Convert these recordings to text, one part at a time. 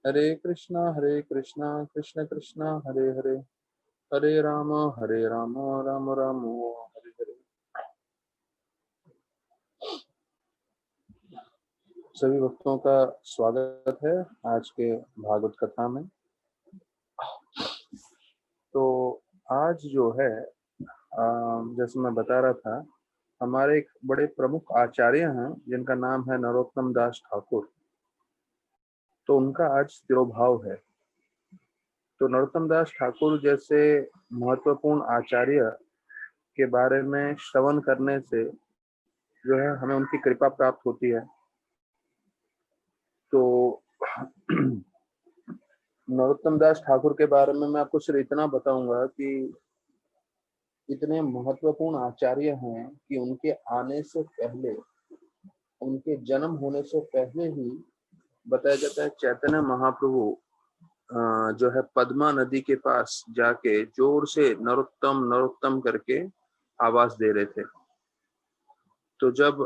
हरे कृष्णा कृष्ण कृष्ण हरे हरे, हरे राम राम राम हरे हरे। सभी भक्तों का स्वागत है आज के भागवत कथा में। तो आज जो है जैसे मैं बता रहा था, हमारे एक बड़े प्रमुख आचार्य हैं जिनका नाम है नरोत्तम दास ठाकुर। तो उनका आज तिरोभाव है। तो नरोत्तम दास ठाकुर जैसे महत्वपूर्ण आचार्य के बारे में श्रवण करने से जो है हमें उनकी कृपा प्राप्त होती है। तो नरोत्तम दास ठाकुर के बारे में मैं आपको सिर्फ इतना बताऊंगा कि इतने महत्वपूर्ण आचार्य हैं कि उनके आने से पहले, उनके जन्म होने से पहले ही बताया जाता है चैतन्य महाप्रभु जो है पद्मा नदी के पास जाके जोर से नरोत्तम नरोत्तम करके आवाज दे रहे थे। तो जब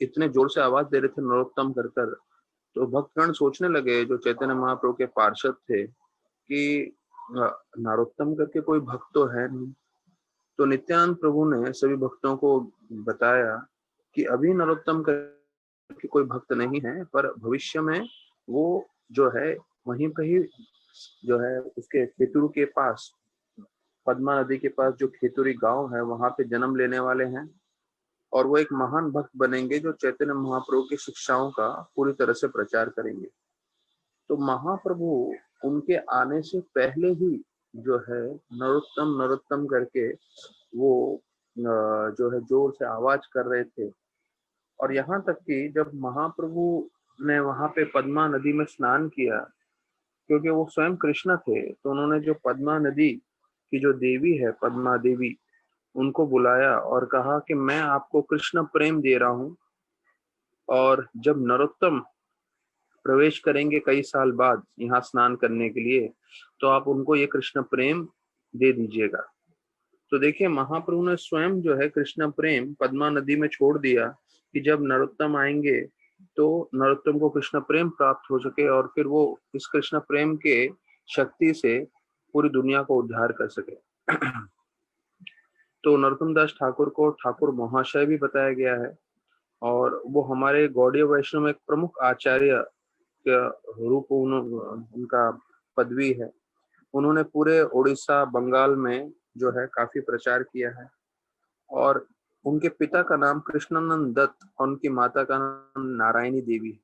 इतने जोर से आवाज दे रहे थे नरोत्तम कर कर, तो भक्तगण सोचने लगे जो चैतन्य महाप्रभु के पार्षद थे कि नरोत्तम करके कोई भक्त तो है नहीं। तो नित्यानंद प्रभु ने सभी भक्तों को बताया कि अभी नरोत्तम करके कोई भक्त नहीं है, पर भविष्य में वो जो है वहीं पे ही जो है उसके खेतुरु के पास, पद्मा नदी के पास जो खेतुरी गांव है वहां पे जन्म लेने वाले हैं और वो एक महान भक्त बनेंगे जो चैतन्य महाप्रभु की शिक्षाओं का पूरी तरह से प्रचार करेंगे। तो महाप्रभु उनके आने से पहले ही जो है नरोत्तम नरोत्तम करके वो जो है जोर से आवाज कर रहे थे। और यहाँ तक कि जब महाप्रभु ने वहां पे पद्मा नदी में स्नान किया, क्योंकि वो स्वयं कृष्ण थे, तो उन्होंने जो पद्मा नदी की जो देवी है पद्मा देवी, उनको बुलाया और कहा कि मैं आपको कृष्ण प्रेम दे रहा हूँ, और जब नरोत्तम प्रवेश करेंगे कई साल बाद यहाँ स्नान करने के लिए, तो आप उनको ये कृष्ण प्रेम दे दीजिएगा। तो देखिए महाप्रभु ने स्वयं जो है कृष्ण प्रेम पद्मा नदी में छोड़ दिया कि जब नरोत्तम आएंगे तो नरोत्तम को कृष्ण प्रेम प्राप्त हो सके और फिर वो इस कृष्ण प्रेम के शक्ति से पूरी दुनिया को उद्धार कर सके। तो नरोत्तम दास ठाकुर को ठाकुर महाशय भी बताया गया है, और वो हमारे गौड़ीय वैष्णव में एक प्रमुख आचार्य का रूप उनका पदवी है। उन्होंने पूरे उड़ीसा बंगाल में जो है काफी प्रचार किया है, और उनके पिता का नाम कृष्णानंद दत्त और उनकी माता का नाम नारायणी देवी है।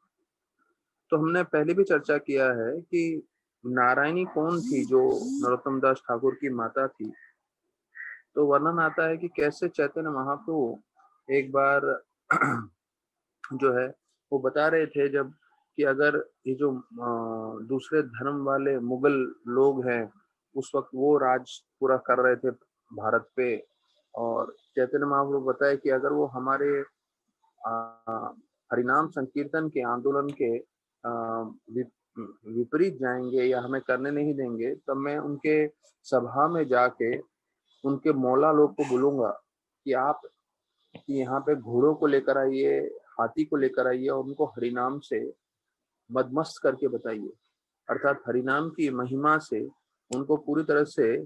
तो हमने पहले भी चर्चा किया है कि नारायणी कौन थी जो नरोत्तम दास ठाकुर की माता थी। तो वर्णन आता है कि कैसे चैतन्य महाप्रभु एक बार जो है वो बता रहे थे जब कि अगर ये जो दूसरे धर्म वाले मुगल लोग हैं उस वक्त वो राज पूरा कर रहे थे भारत पे, और चैतन्य महाप्रभु बताए कि अगर वो हमारे हरिनाम संकीर्तन के आंदोलन के विपरीत जाएंगे या हमें करने नहीं देंगे, तब मैं उनके सभा में जाके उनके मौला लोग को बोलूंगा कि आप यहाँ पे घोड़ों को लेकर आइए, हाथी को लेकर आइए और उनको हरिनाम से मदमस्त करके बताइए, अर्थात हरिनाम की महिमा से उनको पूरी तरह से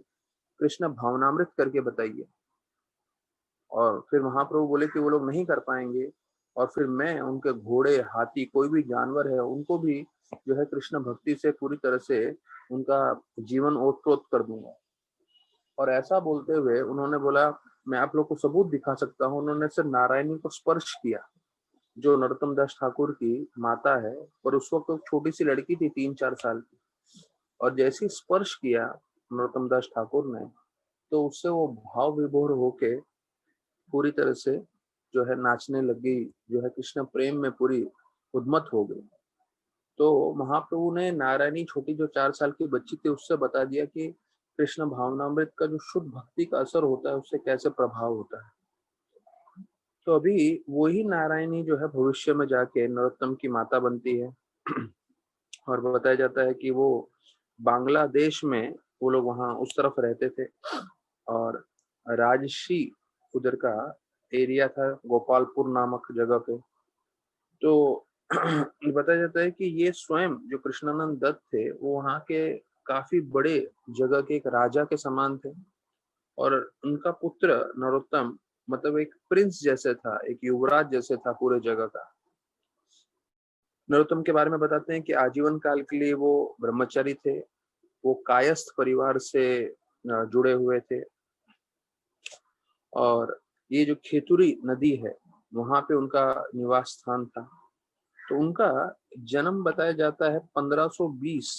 कृष्ण भावनामृत करके बताइए। और फिर महाप्रभु बोले कि वो लोग नहीं कर पाएंगे, और फिर मैं उनके घोड़े, हाथी, कोई भी जानवर है उनको भी जो है कृष्ण भक्ति से पूरी तरह से उनका जीवन ओतप्रोत कर दूंगा। और ऐसा बोलते हुए उन्होंने बोला मैं आप लोग को सबूत दिखा सकता हूँ। उन्होंने सिर्फ नारायणी को स्पर्श किया जो नरोत्तम दास ठाकुर की माता है, और उस वक्त तो छोटी सी लड़की थी 3-4 साल की, और जैसे ही स्पर्श किया नरोत्तम दास ठाकुर ने, तो उससे वो भाव विभोर होके पूरी तरह से जो है नाचने लगी, जो है कृष्ण प्रेम में पूरी उन्मत्त हो गई। तो महाप्रभु ने नारायणी छोटी जो 4 साल की बच्ची थी उससे बता दिया कि कृष्ण भावनामृत का जो शुद्ध भक्ति का असर होता है उससे कैसे प्रभाव होता है। तो अभी वही नारायणी जो है भविष्य में जाके नरोत्तम की माता बनती है। और बताया जाता है कि वो बांग्लादेश में, वो लोग वहाँ उस तरफ रहते थे, और राजशी उधर का एरिया था गोपालपुर नामक जगह पे। तो बताया जाता है कि ये स्वयं जो कृष्णानंद दत्त थे वो वहाँ के काफी बड़े जगह के एक राजा के समान थे, और उनका पुत्र नरोत्तम मतलब एक प्रिंस जैसे था, एक युवराज जैसे था पूरे जगह का। नरोत्तम के बारे में बताते हैं कि आजीवन काल के लिए वो ब्रह्मचारी थे, वो कायस्थ परिवार से जुड़े हुए थे, और ये जो खेतुरी नदी है वहां पे उनका निवास स्थान था। तो उनका जन्म बताया जाता है 1520,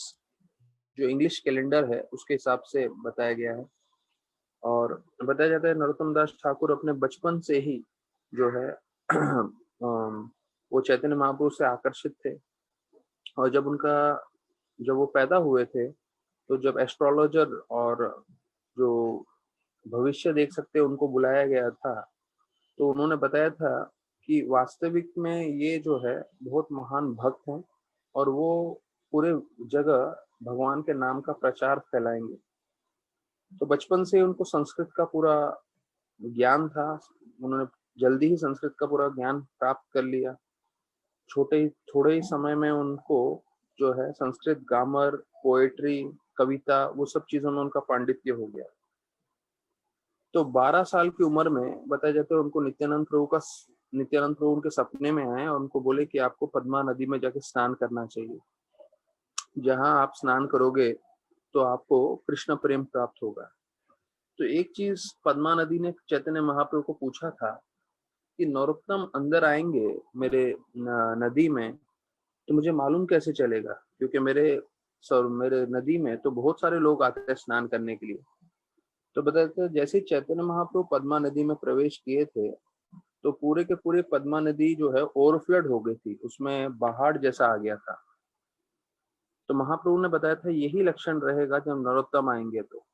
जो इंग्लिश कैलेंडर है उसके हिसाब से बताया गया है। और बताया जाता है नरोत्तम दास ठाकुर अपने बचपन से ही जो है वो चैतन्य महाप्रभु से आकर्षित थे। और जब वो पैदा हुए थे, तो जब एस्ट्रोलॉजर और जो भविष्य देख सकते हैं उनको बुलाया गया था, तो उन्होंने बताया था कि वास्तविक में ये जो है बहुत महान भक्त हैं, और वो पूरे जगह भगवान के नाम का प्रचार फैलाएंगे। तो बचपन से उनको संस्कृत का पूरा ज्ञान था, उन्होंने जल्दी ही संस्कृत का पूरा ज्ञान प्राप्त कर लिया। थोड़े ही समय में उनको जो है संस्कृत ग्रामर, पोएट्री, कविता, वो सब चीजों में उनका पांडित्य हो गया। तो 12 साल की उम्र में बताया जाता है उनको नित्यानंद प्रभु उनके सपने में आए और उनको बोले कि आपको पद्मा नदी में जाके स्नान करना चाहिए। जहां आप स्नान करोगे तो आपको कृष्ण प्रेम प्राप्त होगा। तो एक चीज पद्मा नदी ने चैतन्य महाप्रभु को पूछा था कि नरोत्तम अंदर आएंगे मेरे नदी में, तो मुझे मालूम कैसे चलेगा, क्योंकि मेरे नदी में तो बहुत सारे लोग आते हैं स्नान करने के लिए। तो बताते हैं जैसे चैतन्य महाप्रभु पद्मा नदी में प्रवेश किए थे, तो पूरे के पूरे पद्मा नदी जो है ओवरफ्लड हो गई थी, उसमें बाढ़ जैसा आ गया था। तो महाप्रभु ने बताया था यही लक्षण रहेगा जब नरोत्तम आएंगे। तो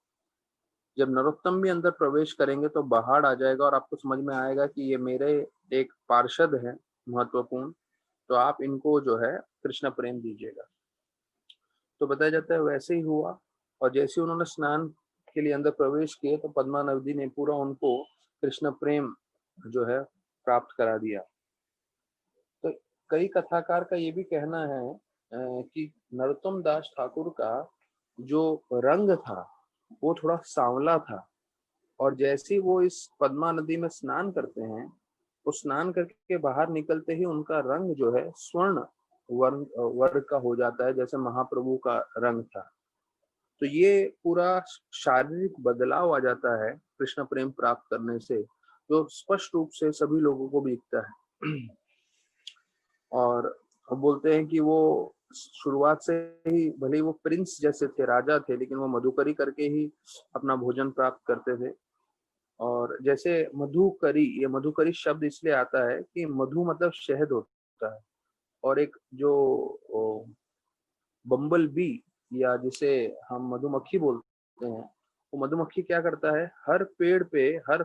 जब नरोत्तम भी अंदर प्रवेश करेंगे तो बाढ़ आ जाएगा और आपको समझ में आएगा कि ये मेरे एक पार्षद है महत्वपूर्ण, तो आप इनको जो है कृष्ण प्रेम दीजिएगा। तो बताया जाता है वैसे ही हुआ, और जैसे उन्होंने स्नान के लिए अंदर प्रवेश किए तो पद्मा नदी ने पूरा उनको कृष्ण प्रेम जो है प्राप्त करा दिया। तो कई कथाकार का ये भी कहना है कि नरोत्तम दास ठाकुर का जो रंग था वो थोड़ा सांवला था, और जैसे ही वो इस पद्मा नदी में स्नान करते हैं, वो स्नान करके बाहर निकलते ही उनका रंग जो है स्वर्ण वर्ग का हो जाता है, जैसे महाप्रभु का रंग था। तो ये पूरा शारीरिक बदलाव आ जाता है कृष्ण प्रेम प्राप्त करने से, जो स्पष्ट रूप से सभी लोगों को दिखता है। और बोलते हैं कि वो शुरुआत से ही भले ही वो प्रिंस जैसे थे, राजा थे, लेकिन वो मधुकरी करके ही अपना भोजन प्राप्त करते थे। और जैसे मधुकरी, ये मधुकरी शब्द इसलिए आता है कि मधु मतलब शहद होता है, और एक जो बम्बल बी या जिसे हम मधुमक्खी बोलते हैं, वो मधुमक्खी क्या करता है, हर पेड़ पे हर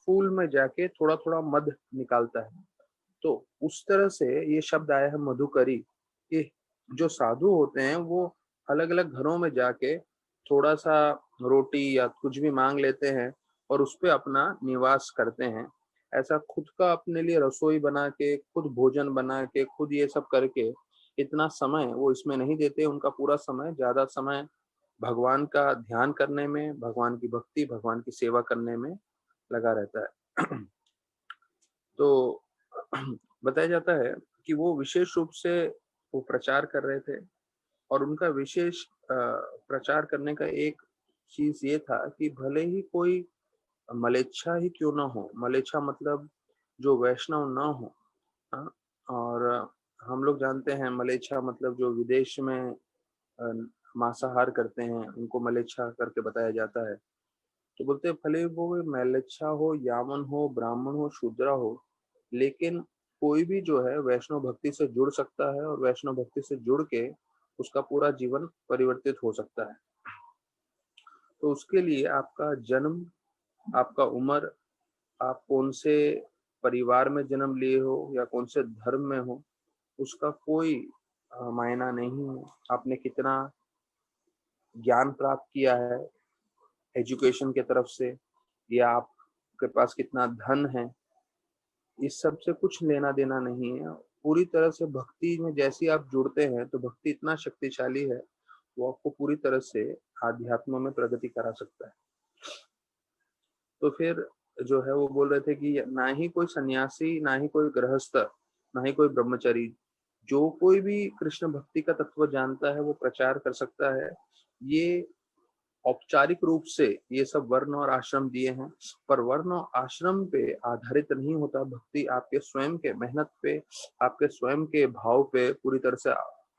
फूल में जाके थोड़ा थोड़ा मध निकालता है। तो उस तरह से ये शब्द आया है मधुकरी, कि जो साधु होते हैं वो अलग अलग घरों में जाके थोड़ा सा रोटी या कुछ भी मांग लेते हैं और उस पे अपना निवास करते हैं। ऐसा खुद का अपने लिए रसोई बना के, खुद भोजन बना के, खुद ये सब करके इतना समय वो इसमें नहीं देते। उनका पूरा समय, ज्यादा समय भगवान का ध्यान करने में, भगवान की भक्ति, भगवान की सेवा करने में लगा रहता है। तो बताया जाता है कि वो विशेष रूप से वो प्रचार कर रहे थे, और उनका विशेष प्रचार करने का एक चीज ये था कि भले ही कोई मलेच्छा ही क्यों ना हो, मलेच्छा मतलब जो वैष्णव ना हो, हाँ, और हम लोग जानते हैं मलेच्छा मतलब जो विदेश में अ, मांसाहार करते हैं उनको मलेच्छा करके बताया जाता है। तो बोलते हैं भले वो मैलेच्छा हो, यामन हो, ब्राह्मण हो, शूद्रा हो, लेकिन कोई भी जो है वैष्णव भक्ति से जुड़ सकता है, और वैष्णव भक्ति से जुड़ के उसका पूरा जीवन परिवर्तित हो सकता है। तो उसके लिए आपका जन्म, आपका उम्र, आप कौन से परिवार में जन्म लिए हो या कौन से धर्म में हो, उसका कोई मायना नहीं है। आपने कितना ज्ञान प्राप्त किया है एजुकेशन के तरफ से, या आपके पास कितना धन है, इस सब से कुछ लेना देना नहीं है। पूरी तरह से भक्ति में जैसे आप जुड़ते हैं तो भक्ति इतना शक्तिशाली है, वो आपको पूरी तरह से आध्यात्म में प्रगति करा सकता है। तो फिर जो है वो बोल रहे थे कि ना ही कोई सन्यासी, ना ही कोई गृहस्थ, ना ही कोई ब्रह्मचारी, जो कोई भी कृष्ण भक्ति का तत्व जानता है वो प्रचार कर सकता है। ये औपचारिक रूप से ये सब वर्ण और आश्रम दिए हैं, पर वर्ण और आश्रम पे आधारित नहीं होता। भक्ति आपके स्वयं के मेहनत पे, आपके स्वयं के भाव पे पूरी तरह से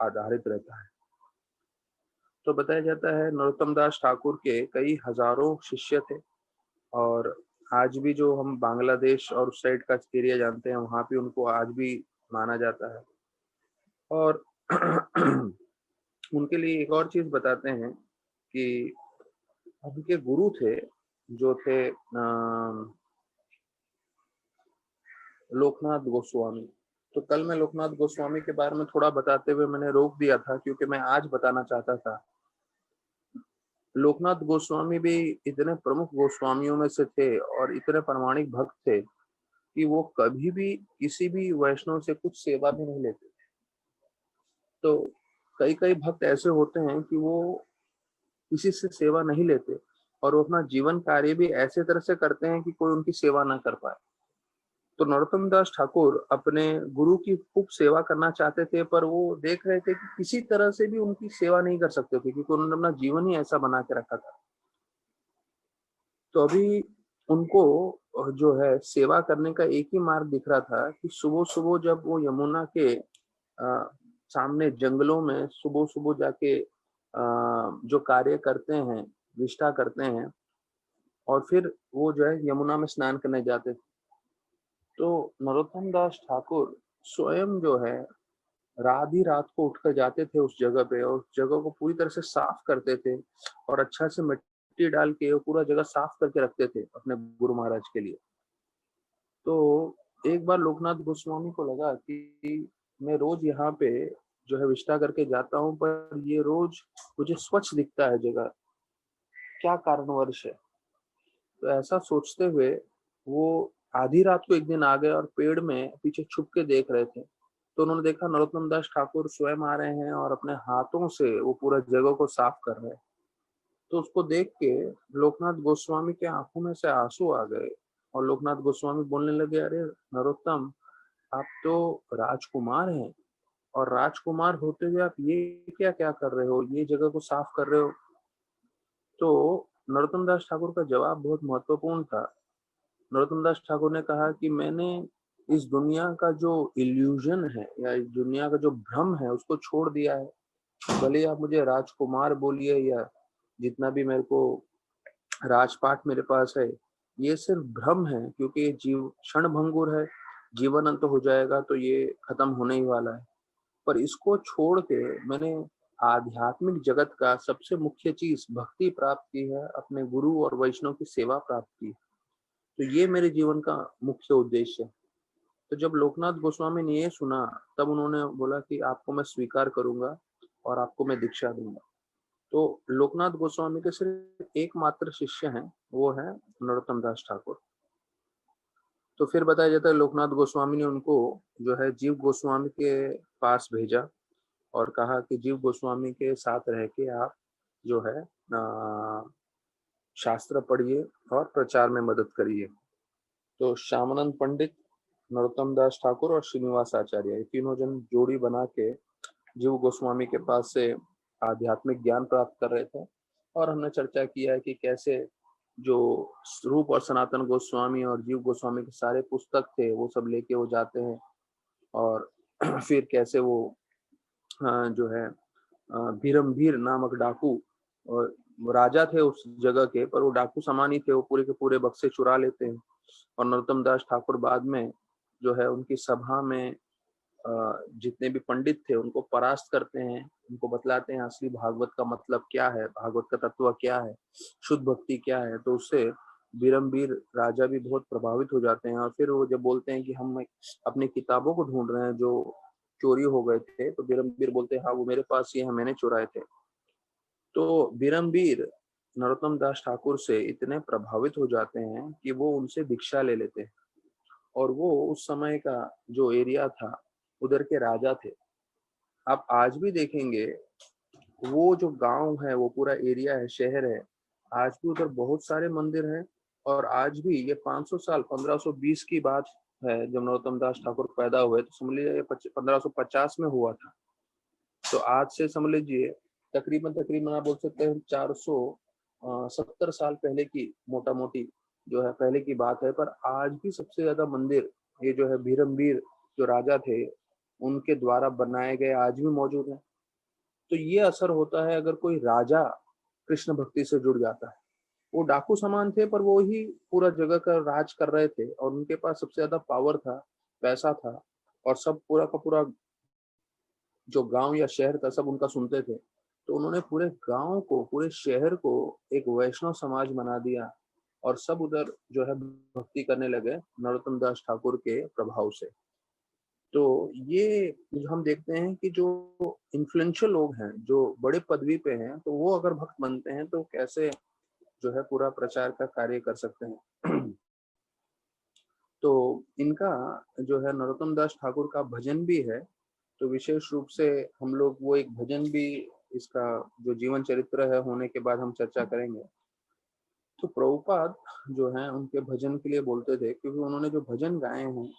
आधारित रहता है। तो बताया जाता है नरोत्तम दास ठाकुर के कई हजारों शिष्य थे, और आज भी जो हम बांग्लादेश और उस साइड का एरिया जानते हैं वहां पे उनको आज भी माना जाता है। और उनके लिए एक और चीज बताते हैं कि उनके गुरु थे, जो थे लोकनाथ गोस्वामी। तो कल मैं लोकनाथ गोस्वामी के बारे में थोड़ा बताते हुए मैंने रोक दिया था, क्योंकि मैं आज बताना चाहता था। लोकनाथ गोस्वामी भी इतने प्रमुख गोस्वामियों में से थे और इतने प्रामाणिक भक्त थे कि वो कभी भी किसी भी वैष्णव से कुछ सेवा भी नहीं लेते। तो कई कई भक्त ऐसे होते हैं कि वो किसी से सेवा नहीं लेते, और वो अपना जीवन कार्य भी ऐसे तरह से करते हैं कि कोई उनकी सेवा ना कर पाए। तो नरोत्तम दास ठाकुर अपने गुरु की खूब सेवा करना चाहते थे, पर वो देख रहे थे कि किसी तरह से भी उनकी सेवा नहीं कर सकते थे, क्योंकि उन्होंने अपना जीवन ही ऐसा बना के रखा था। तो अभी उनको जो है सेवा करने का एक ही मार्ग दिख रहा था कि सुबह सुबह जब वो यमुना के सामने जंगलों में सुबह सुबह जाके जो कार्य करते हैं, निष्ठा करते हैं, और फिर वो जो है यमुना में स्नान करने जाते थे। तो नरोत्तम दास ठाकुर स्वयं जो है आधी रात को उठकर जाते थे उस जगह पे, और उस जगह को पूरी तरह से साफ करते थे, और अच्छा से मिट्टी डाल के वो पूरा जगह साफ करके रखते थे अपने गुरु महाराज के लिए। तो एक बार लोकनाथ गोस्वामी को लगा कि मैं रोज यहाँ पे जो है विष्टा करके जाता हूँ, पर ये रोज मुझे स्वच्छ दिखता है जगह, क्या कारणवश है। तो ऐसा सोचते हुए वो आधी रात को एक दिन आ गए और पेड़ में पीछे छुप के देख रहे थे। तो उन्होंने देखा नरोत्तम दास ठाकुर स्वयं आ रहे हैं और अपने हाथों से वो पूरा जगह को साफ कर रहे हैं। तो उसको देख के लोकनाथ गोस्वामी के आंखों में से आंसू आ गए, और लोकनाथ गोस्वामी बोलने लगे, अरे नरोत्तम, आप तो राजकुमार हैं, और राजकुमार होते हुए आप ये क्या क्या कर रहे हो, ये जगह को साफ कर रहे हो। तो नरोत्तम दास ठाकुर का जवाब बहुत महत्वपूर्ण था। नरोत्तम दास ठाकुर ने कहा कि मैंने इस दुनिया का जो इल्यूजन है या इस दुनिया का जो भ्रम है उसको छोड़ दिया है। भले आप मुझे राजकुमार बोलिए या जितना भी मेरे को राजपाट मेरे पास है, ये सिर्फ भ्रम है, क्योंकि ये जीव क्षण भंगुर है, जीवन अंत हो जाएगा तो ये खत्म होने ही वाला है। पर इसको छोड़ के मैंने आध्यात्मिक जगत का सबसे मुख्य चीज भक्ति प्राप्त की है, अपने गुरु और वैष्णव की सेवा प्राप्त की है। तो ये मेरे जीवन का मुख्य उद्देश्य है। तो जब लोकनाथ गोस्वामी ने ये सुना, तब उन्होंने बोला कि आपको मैं स्वीकार करूंगा और आपको मैं दीक्षा दूंगा। तो लोकनाथ गोस्वामी के सिर्फ एकमात्र शिष्य हैं, वो है नरोत्तम दास ठाकुर। तो फिर बताया जाता है लोकनाथ गोस्वामी ने उनको जो है जीव गोस्वामी के पास भेजा, और कहा कि जीव गोस्वामी के साथ रह के आप जो है शास्त्र पढ़िए और प्रचार में मदद करिए। तो श्यामानंद पंडित, नरोत्तम दास ठाकुर और श्रीनिवास आचार्य, ये तीनों जन जोड़ी बना के जीव गोस्वामी के पास से आध्यात्मिक ज्ञान प्राप्त कर रहे थे। और हमने चर्चा किया है कि कैसे जो रूप और सनातन गोस्वामी और जीव गोस्वामी के सारे पुस्तक थे वो सब लेके वो जाते हैं, और फिर कैसे वो जो है भीरमभीर नामक डाकू, और राजा थे उस जगह के, पर वो डाकू समान ही थे, वो पूरे के पूरे बक्से चुरा लेते हैं। और नरोत्तम दास ठाकुर बाद में जो है उनकी सभा में जितने भी पंडित थे उनको परास्त करते हैं, उनको बतलाते हैं असली भागवत का मतलब क्या है, भागवत का तत्व क्या है, शुद्ध भक्ति क्या है। तो उससे बीरमबीर राजा भी बहुत प्रभावित हो जाते हैं, और फिर वो जब बोलते हैं कि हम अपनी किताबों को ढूंढ रहे हैं जो चोरी हो गए थे, तो बीरमबीर बोलते हैं हाँ वो मेरे पास ये है, मैंने चुराए थे। तो बीरमबीर नरोत्तम दास ठाकुर से इतने प्रभावित हो जाते हैं कि वो उनसे दीक्षा ले लेते हैं। और वो उस समय का जो एरिया था उधर के राजा थे। आप आज भी देखेंगे वो जो गांव है, वो पूरा एरिया है, शहर है, आज भी उधर बहुत सारे मंदिर हैं। और आज भी ये 500 साल 1520 की बात है, जब नरोत्तम दास ठाकुर पैदा हुए, तो समझ लीजिए 1550 में हुआ था। तो आज से समझ लीजिए तकरीबन तकरीबन आप बोल सकते हैं 470 साल पहले की मोटा मोटी जो है पहले की बात है। पर आज भी सबसे ज्यादा मंदिर ये जो है भीरमबीर जो राजा थे उनके द्वारा बनाए गए आज भी मौजूद है। तो ये असर होता है अगर कोई राजा कृष्ण भक्ति से जुड़ जाता है। वो डाकू समान थे पर वो ही पूरा जगह का राज कर रहे थे और उनके पास सबसे ज्यादा पावर था, पैसा था, और सब पूरा का पूरा जो गांव या शहर था सब उनका सुनते थे। तो उन्होंने पूरे गांव को, पूरे शहर को एक वैष्णव समाज बना दिया और सब उधर जो है भक्ति करने लगे नरोत्तम दास ठाकुर के प्रभाव से। तो ये जो हम देखते हैं कि जो इन्फ्लुएंशियल लोग हैं, जो बड़े पदवी पे हैं, तो वो अगर भक्त बनते हैं तो कैसे जो है पूरा प्रचार का कार्य कर सकते हैं। तो इनका जो है नरोत्तम दास ठाकुर का भजन भी है। तो विशेष रूप से हम लोग वो एक भजन भी, इसका जो जीवन चरित्र है होने के बाद हम चर्चा करेंगे। तो प्रभुपाद जो है उनके भजन के लिए बोलते थे, क्योंकि उन्होंने जो भजन गाए हैं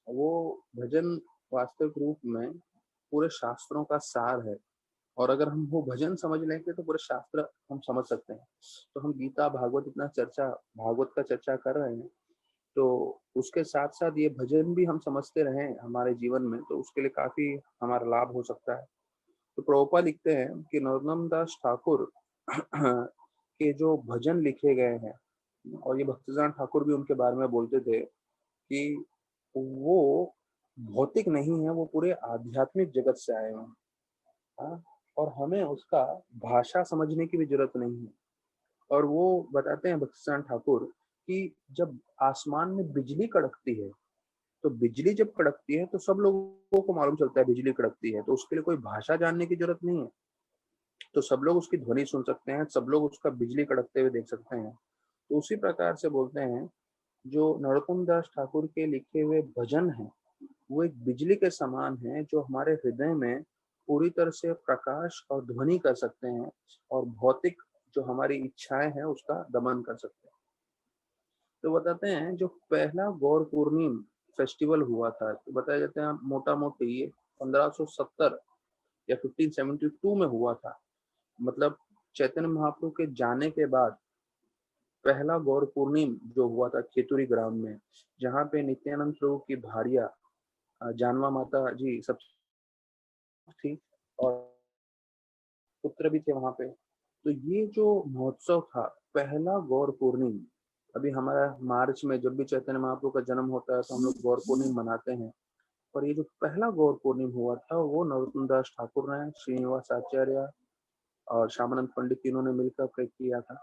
वो भजन वास्तविक रूप में पूरे शास्त्रों का सार है। और अगर हम वो भजन समझ लेंगे तो पूरे शास्त्र हम समझ सकते हैं। तो हम गीता भागवत इतना चर्चा, भागवत का चर्चा कर रहे हैं, तो उसके साथ साथ ये भजन भी हम समझते रहें हमारे जीवन में, तो उसके लिए काफी हमारा लाभ हो सकता है। तो प्रभुपाद लिखते हैं कि नरोत्तम दास ठाकुर के जो भजन लिखे गए हैं, और ये भक्तिनाथ ठाकुर भी उनके बारे में बोलते थे कि वो भौतिक नहीं है, वो पूरे आध्यात्मिक जगत से आए हैं। हाँ, और हमें उसका भाषा समझने की भी जरूरत नहीं है। और वो बताते हैं भक्तिनाथ ठाकुर कि जब आसमान में बिजली कड़कती है, तो बिजली जब कड़कती है तो सब लोगों को मालूम चलता है बिजली कड़कती है, तो उसके लिए कोई भाषा जानने की जरूरत नहीं है। तो सब लोग उसकी ध्वनि सुन सकते हैं, सब लोग उसका बिजली कड़कते हुए देख सकते हैं। तो उसी प्रकार से बोलते हैं जो नरोत्तम दास ठाकुर के लिखे हुए भजन हैं वो एक बिजली के समान है, जो हमारे हृदय में पूरी तरह से प्रकाश और ध्वनि कर सकते हैं और भौतिक जो हमारी इच्छाएं हैं उसका दमन कर सकते हैं। तो बताते हैं जो पहला गौर पूर्णिम फेस्टिवल हुआ था, तो बताया जाता है मोटा मोटी ये 1570 या 1572 में हुआ था। मतलब चैतन्य महाप्रभु के जाने के बाद पहला गौर पूर्णिम जो हुआ था खेतुरी ग्राम में, जहाँ पे नित्यानंद प्रभु की भारिया जानवा माता जी सब थी और पुत्र भी थे वहां पे। तो ये जो महोत्सव था पहला गौर पूर्णिम, अभी हमारा मार्च में जब भी चैतन्य महाप्रभु का जन्म होता है तो हम लोग गौर पूर्णिम मनाते हैं। और ये जो पहला गौर पूर्णिम हुआ था वो नरोत्तम दास ठाकुर ने, श्रीनिवास आचार्य और श्यामानंद पंडित तीनों ने मिलकर किया था।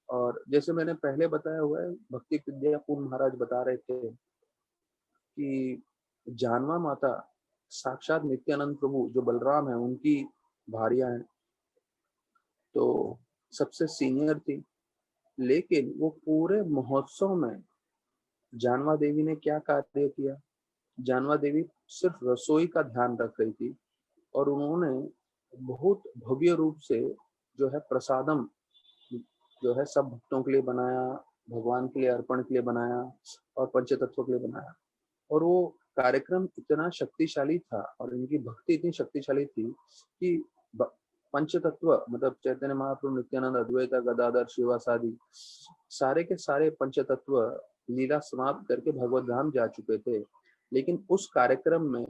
और जैसे मैंने पहले बताया हुआ है, भक्ति विद्यापूर्ण महाराज बता रहे थे कि जानवा माता साक्षात नित्यानंद प्रभु जो बलराम है उनकी भारिया है, तो सबसे सीनियर थी। लेकिन वो पूरे महोत्सव में जानवा देवी ने क्या कार्य किया, जानवा देवी सिर्फ रसोई का ध्यान रख रही थी और उन्होंने बहुत भव्य रूप से जो है प्रसादम जो है सब भक्तों के लिए बनाया, भगवान के लिए अर्पण के लिए बनाया और पंचतत्व के लिए बनाया। और वो कार्यक्रम इतना शक्तिशाली था और इनकी भक्ति इतनी शक्तिशाली थी कि पंच तत्व मतलब चैतन्य महाप्रभु, नित्यानंद, अद्वैत, गदाधर, श्रीवासादि सारे के सारे पंच तत्व लीला समाप्त करके भगवत धाम जा चुके थे। लेकिन उस कार्यक्रम में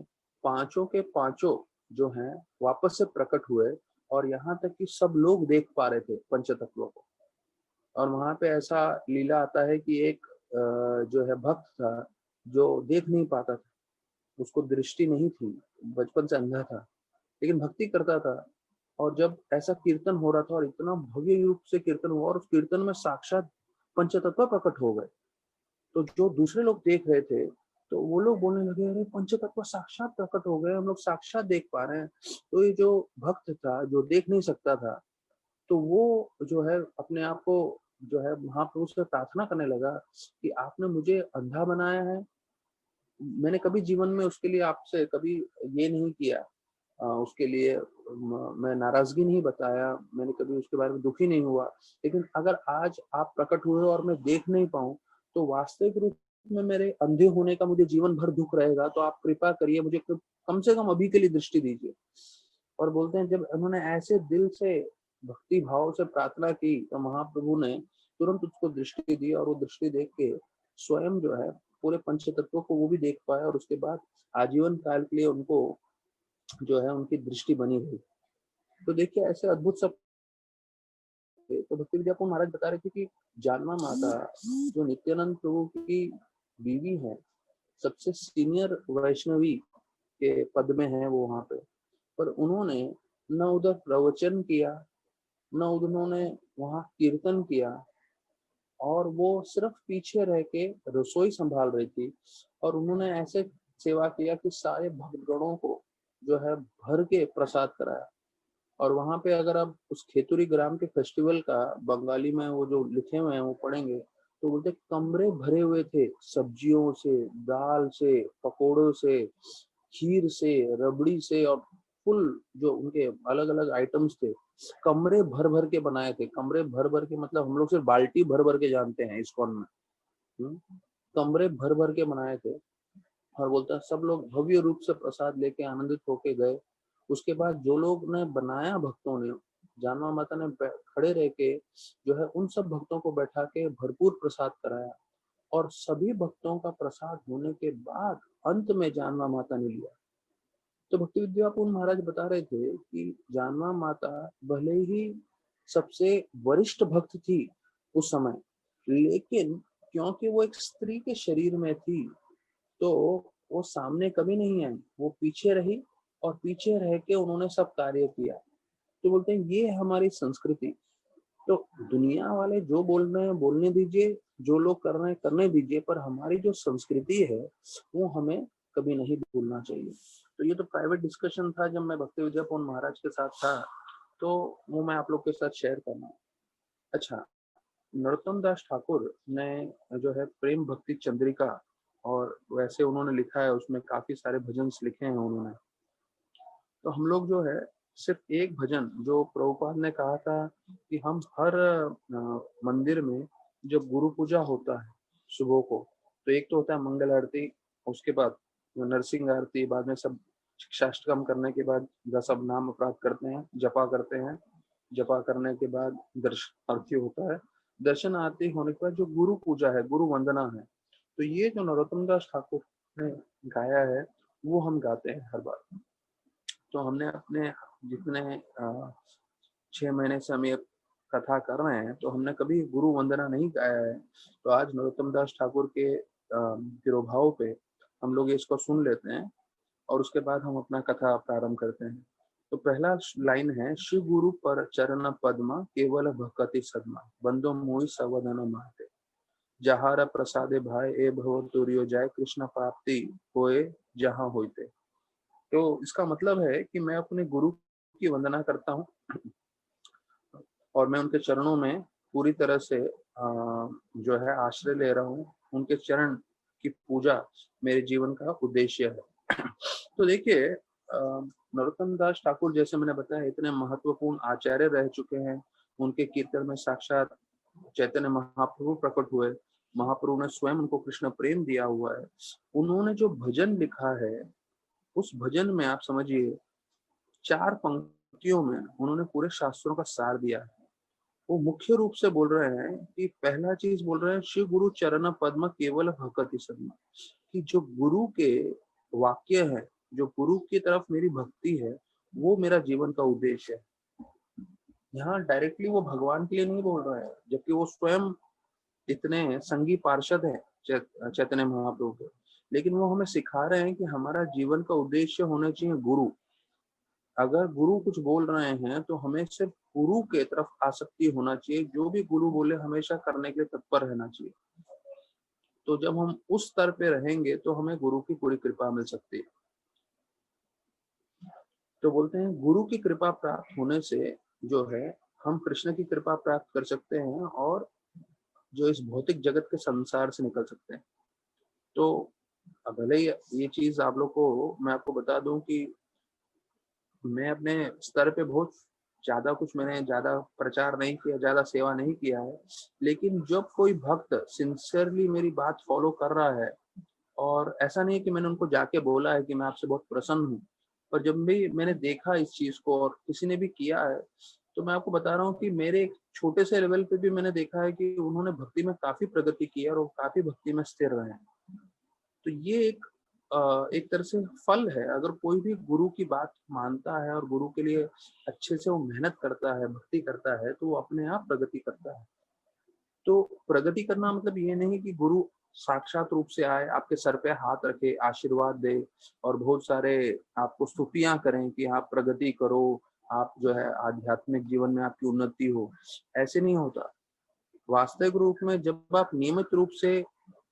पांचों के पांचों जो हैं वापस से प्रकट हुए और यहाँ तक कि सब लोग देख पा रहे थे पंच तत्वों को। और वहां पे ऐसा लीला आता है कि एक जो है भक्त था जो देख नहीं पाता था, उसको दृष्टि नहीं थी, बचपन से अंधा था, लेकिन भक्ति करता था। और जब ऐसा कीर्तन हो रहा था और इतना भव्य रूप से कीर्तन हुआ और उस कीर्तन में साक्षात पंचतत्व प्रकट हो गए, तो जो दूसरे लोग देख रहे थे तो वो लोग बोलने लगे अरे पंचतत्व साक्षात प्रकट हो गए, हम लोग साक्षात देख पा रहे हैं। तो ये जो भक्त था जो देख नहीं सकता था, तो वो जो है अपने आप को जो है महाप्रभु से प्रार्थना करने लगा कि आपने मुझे अंधा बनाया है मैंने कभी जीवन में उसके लिए आपसे कभी ये नहीं किया, उसके लिए मैं नाराजगी नहीं बताया, मैंने कभी उसके बारे में दुखी नहीं हुआ। लेकिन अगर आज आप प्रकट हुए और मैं देख नहीं पाऊं, तो वास्तविक रूप में मेरे अंधे होने का मुझे जीवन भर दुख रहेगा। तो आप कृपा करिए, मुझे कम से कम अभी के लिए दृष्टि दीजिए। और बोलते हैं, जब उन्होंने ऐसे दिल से भक्ति भाव से प्रार्थना की, तो महाप्रभु ने तुरंत उसको दृष्टि दी, और वो दृष्टि देख के स्वयं जो है पूरे पंच तत्वों को वो भी देख पाए, और उसके बाद आजीवन काल के लिए उनको जो है उनकी दृष्टि बनी रही। तो देखिए, ऐसे अद्भुत सब थे। तो भक्ति विद्यापति महाराज बता रहे थे कि जानवा माता जो नित्यानंद प्रभु की बीवी है, सबसे सीनियर वैष्णवी के पद में है वो वहां पे, पर उन्होंने न उधर प्रवचन किया, न उन्होंने वहां कीर्तन किया, और वो सिर्फ पीछे रह के रसोई संभाल रही थी। और उन्होंने ऐसे सेवा किया कि सारे भक्तगणों को जो है भर के प्रसाद कराया। और वहां पे अगर आप उस खेतुरी ग्राम के फेस्टिवल का बंगाली में वो जो लिखे हुए हैं वो पढ़ेंगे, तो बोलते कमरे भरे हुए थे सब्जियों से, दाल से, पकोड़ों से, खीर से, रबड़ी से, और फुल जो उनके अलग अलग आइटम्स थे, कमरे भर भर के बनाए थे। कमरे भर भर के मतलब हम लोग सिर्फ बाल्टी भर भर के जानते हैं इस्कॉन में। हम्म, कमरे भर भर के बनाए थे। और बोलता है सब लोग भव्य रूप से प्रसाद लेके आनंदित होके गए। उसके बाद जो लोग ने बनाया भक्तों ने, जानवा माता ने खड़े रह के जो है उन सब भक्तों को बैठा के भरपूर प्रसाद कराया। और सभी भक्तों का प्रसाद होने के बाद अंत में जानवा माता ने लिया। तो भक्ति विद्यापति महाराज बता रहे थे कि जानवा माता भले ही सबसे वरिष्ठ भक्त थी उस समय, लेकिन क्योंकि वो एक स्त्री के शरीर में थी, तो वो सामने कभी नहीं आई, वो पीछे रही, और पीछे रह के उन्होंने सब कार्य किया। तो बोलते हैं ये है हमारी संस्कृति। तो दुनिया वाले जो बोल रहे हैं बोलने दीजिए, जो लोग कर रहे हैं करने दीजिए, पर हमारी जो संस्कृति है वो हमें कभी नहीं भूलना चाहिए। तो ये तो प्राइवेट डिस्कशन था जब मैं भक्ति विद्यापति महाराज के साथ था, तो वो मैं आप लोग के साथ शेयर करना। अच्छा, नरोत्तम दास ठाकुर ने जो है प्रेम भक्ति चंद्रिका, और वैसे उन्होंने लिखा है, उसमें काफी सारे भजन लिखे हैं उन्होंने। तो हम लोग जो है सिर्फ एक भजन जो प्रभुपाद ने कहा था कि हम हर मंदिर में जब गुरु पूजा होता है सुबह को, तो एक तो होता है मंगल आरती, उसके बाद नरसिंह आरती, बाद में सब शिक्षाष्टकम करने के बाद सब नाम अपराध करते हैं, जपा करते हैं। जपा करने के बाद दर्शन आरती होता है। दर्शन आरती होने के बाद जो गुरु पूजा है, गुरु वंदना है, तो ये जो नरोत्तम दास ठाकुर ने गाया है वो हम गाते हैं हर बार। तो हमने अपने जितने 6 महीने से हम ये कथा कर रहे हैं, तो हमने कभी गुरु वंदना नहीं गाया है। तो आज नरोत्तम दास ठाकुर के तिरोभाव पे हम लोग इसको सुन लेते हैं, और उसके बाद हम अपना कथा प्रारंभ करते हैं। तो पहला लाइन है, शिव गुरु पर चरण पद्मा केवल भक्ति सदमा बंदो मोहि सवदन माते जहार प्रसादे भाई ए भव तुरियो जाय कृष्ण प्राप्ति होए जहां होते। तो इसका मतलब है कि मैं अपने गुरु की वंदना करता हूँ, और मैं उनके चरणों में पूरी तरह से जो है आश्रय ले रहा हूँ। उनके चरण की पूजा मेरे जीवन का उद्देश्य है। तो देखिए, नरोत्तम दास ठाकुर जैसे मैंने बताया इतने महत्वपूर्ण आचार्य रह चुके हैं। उनके कीर्तन में साक्षात चैतन्य महाप्रभु प्रकट हुए। महाप्रभु ने स्वयं उनको कृष्ण प्रेम दिया हुआ है। उन्होंने जो भजन लिखा है, उस भजन में आप समझिए 4 पंक्तियों में उन्होंने पूरे शास्त्रों का सार दिया है। वो मुख्य रूप से बोल रहे हैं कि पहला चीज बोल रहे हैं, शिव गुरु चरण पद्म केवल भक्ति सदमा, कि जो गुरु के वाक्य है, जो गुरु की तरफ मेरी भक्ति है, वो मेरा जीवन का उद्देश्य है। यहाँ डायरेक्टली वो भगवान के लिए नहीं बोल रहे हैं, जबकि वो स्वयं इतने संगी पार्षद हैं चैतन्य महाप्रभु के, लेकिन वो हमें सिखा रहे हैं कि हमारा जीवन का उद्देश्य होना चाहिए गुरु। अगर गुरु कुछ बोल रहे हैं तो हमें सिर्फ गुरु के तरफ आसक्ति होना चाहिए, जो भी गुरु बोले हमेशा करने के लिए तत्पर रहना चाहिए। तो जब हम उस स्तर पे रहेंगे तो हमें गुरु की पूरी कृपा मिल सकती है। तो बोलते हैं गुरु की कृपा प्राप्त होने से जो है हम कृष्ण की कृपा प्राप्त कर सकते हैं, और जो इस भौतिक जगत के संसार से निकल सकते हैं। तो अब भले ही ये चीज आप लोग को मैं आपको बता दूं कि मैं अपने स्तर पे बहुत मैंने ज्यादा प्रचार नहीं किया, ज्यादा सेवा नहीं किया है, लेकिन जब कोई भक्त सिंसियरली मेरी बात फॉलो कर रहा है, और ऐसा नहीं है कि मैंने उनको जाके बोला है कि मैं आपसे बहुत प्रसन्न हूँ, पर जब भी मैंने देखा इस चीज को और किसी ने भी किया है, तो मैं आपको बता रहा हूँ कि मेरे एक छोटे से लेवल पे भी मैंने देखा है कि उन्होंने भक्ति में काफी प्रगति की है और वो काफी भक्ति में स्थिर रहे हैं। तो ये एक तरह से फल है। अगर कोई भी गुरु की बात मानता है और गुरु के लिए अच्छे से वो मेहनत करता है, भक्ति करता है, तो वो अपने आप प्रगति करता है। तो प्रगति करना मतलब ये नहीं कि गुरु साक्षात रूप से आए, आपके सर पे हाथ रखे, आशीर्वाद दे और बहुत सारे आपको स्तुतियां करें कि आप प्रगति करो, आप जो है आध्यात्मिक जीवन में आपकी उन्नति हो। ऐसे नहीं होता। वास्तविक रूप में जब आप नियमित रूप से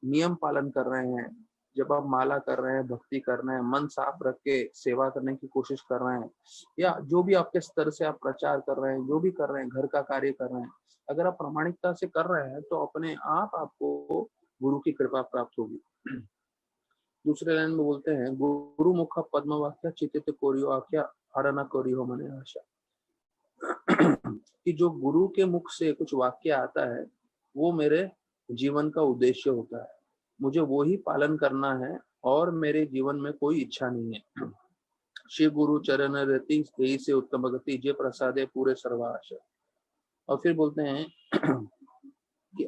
नियम पालन कर रहे हैं, जब आप माला कर रहे हैं, भक्ति कर रहे हैं, मन साफ रख के सेवा करने की कोशिश कर रहे हैं, या जो भी आपके स्तर से आप प्रचार कर रहे हैं, जो भी कर रहे हैं, घर का कार्य कर रहे हैं, अगर आप प्रामाणिकता से कर रहे हैं तो अपने आप आपको गुरु की कृपा प्राप्त होगी। दूसरे लाइन में बोलते हैं, गुरु मुख पद्म वाक्य चितित कोरियो आख्या हर न कोरियो मने आशा। कि जो गुरु के मुख से कुछ वाक्य आता है वो मेरे जीवन का उद्देश्य होता है, मुझे वो ही पालन करना है और मेरे जीवन में कोई इच्छा नहीं है। शिव गुरु चरण रति यही से उत्तम गति जे प्रसादे पूरे सर्वाश। और फिर बोलते हैं कि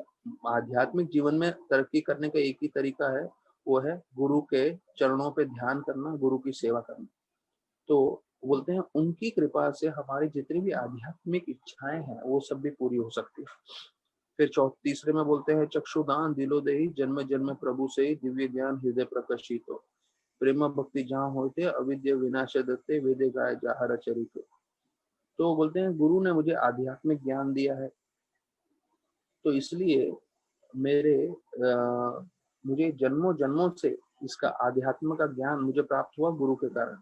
आध्यात्मिक जीवन में तरक्की करने का एक ही तरीका है, वो है गुरु के चरणों पे ध्यान करना, गुरु की सेवा करना। तो बोलते हैं उनकी कृपा से हमारी जितनी भी आध्यात्मिक इच्छाएं हैं वो सब भी पूरी हो सकती है। फिर तीसरे में बोलते हैं, चक्षुदान दिलो देहि जन्म जन्म प्रभु से दिव्य ज्ञान हृदय प्रकाशित हो, प्रेम भक्ति जहाँ होते अविद्य विनाश दत्ते वेदे गाय जाहर चरित। तो बोलते हैं गुरु ने मुझे आध्यात्मिक ज्ञान दिया है, तो इसलिए मुझे जन्मों जन्मों से इसका आध्यात्म का ज्ञान मुझे प्राप्त हुआ गुरु के कारण,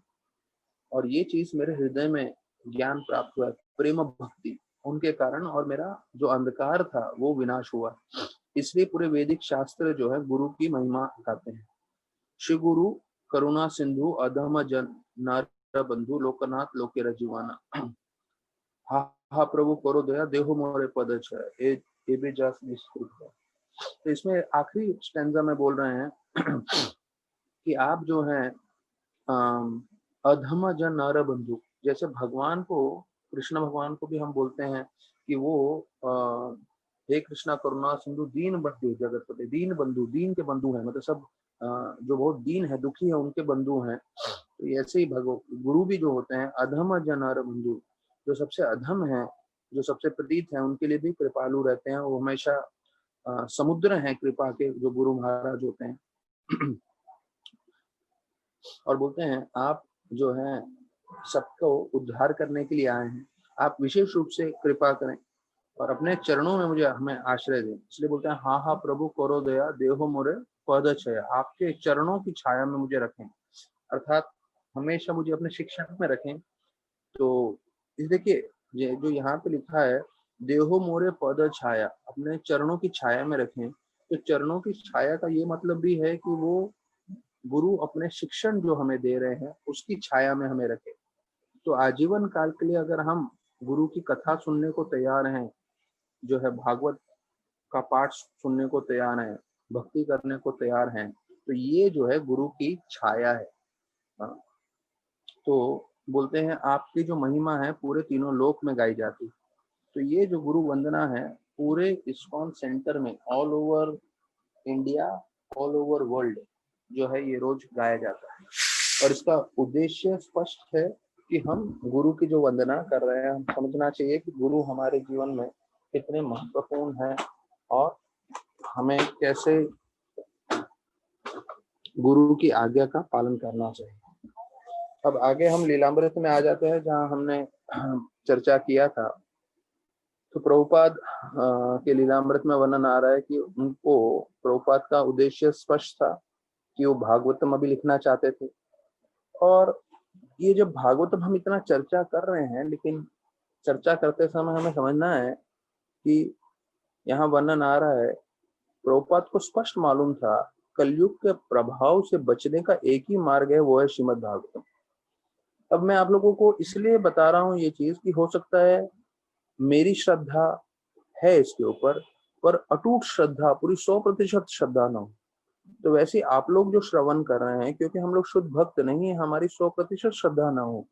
और ये चीज मेरे हृदय में ज्ञान प्राप्त हुआ प्रेम भक्ति उनके कारण, और मेरा जो अंधकार था वो विनाश हुआ। इसलिए पूरे वैदिक शास्त्र जो है गुरु की महिमा गाते हैं। श्री गुरु करुणा सिंधु अधम जन नर बंधु लोकनाथ लोके रजीवाना, हा हा प्रभु करो दया देहो मोरे पद छय ए भी जस निष्कृत है। तो इसमें आखिरी स्टैंजा में बोल रहे हैं कि आप जो है अधम जन नर बंधु, जैसे भगवान को, कृष्ण भगवान को भी हम बोलते हैं कि वो हे कृष्णा करुणा सिंधु दीन बंधु जगतपति, दीन बंधु, दीन के बंधु हैं, मतलब सब जो बहुत दीन है, दुखी है, उनके बंधु हैं। तो ऐसे ही गुरु भी जो होते हैं अधम जन नर बंधु, जो सबसे अधम है, जो सबसे प्रतीत है, उनके लिए भी कृपालु रहते हैं। वो हमेशा समुद्र हैं कृपा के, जो गुरु महाराज होते हैं। और बोलते हैं आप जो है सबको उद्धार करने के लिए आए हैं, आप विशेष रूप से कृपा करें और अपने चरणों में मुझे हमें आश्रय दें। इसलिए बोलते हैं, हाँ हाँ प्रभु करो दया देहो मोरे पद छाया, आपके चरणों की छाया में मुझे रखें, अर्थात हमेशा मुझे अपने शिक्षण में रखें। तो इस देखिए जो यहाँ पे लिखा है, देहो मोरे पद छाया, अपने चरणों की छाया में रखें, तो चरणों की छाया का ये मतलब भी है कि वो गुरु अपने शिक्षण जो हमें दे रहे हैं उसकी छाया में हमें रखे। तो आजीवन काल के लिए अगर हम गुरु की कथा सुनने को तैयार हैं, जो है भागवत का पाठ सुनने को तैयार हैं, भक्ति करने को तैयार हैं, तो ये जो है गुरु की छाया है। तो बोलते हैं आपकी जो महिमा है पूरे तीनों लोक में गाई जाती। तो ये जो गुरु वंदना है पूरे इस्कॉन सेंटर में, all over India, all over world जो है ये रोज गाया जाता है। और इसका उद्देश्य स्पष्ट है कि हम गुरु की जो वंदना कर रहे हैं, हम समझना चाहिए कि गुरु हमारे जीवन में कितने महत्वपूर्ण है और हमें कैसे गुरु की आज्ञा का पालन करना चाहिए। अब आगे हम लीलामृत में आ जाते हैं, जहाँ हमने चर्चा किया था। तो प्रभुपाद के लीलामृत में वर्णन आ रहा है कि उनको, प्रभुपाद का उद्देश्य स्पष्ट था कि वो भागवतम अभी लिखना चाहते थे। और ये जब भागवतम हम इतना चर्चा कर रहे हैं, लेकिन चर्चा करते समय हमें समझना है कि यहाँ वर्णन आ रहा है, प्रभुपाद को स्पष्ट मालूम था कलयुग के प्रभाव से बचने का एक ही मार्ग है, वो है श्रीमद् भागवतम। अब मैं आप लोगों को इसलिए बता रहा हूँ ये चीज कि हो सकता है मेरी श्रद्धा है इसके ऊपर, पर अटूट श्रद्धा, पूरी 100% श्रद्धा ना हो। तो वैसे आप लोग जो श्रवण कर रहे हैं, क्योंकि हम लोग शुद्ध भक्त नहीं है, हमारी 100% श्रद्धा ना हो,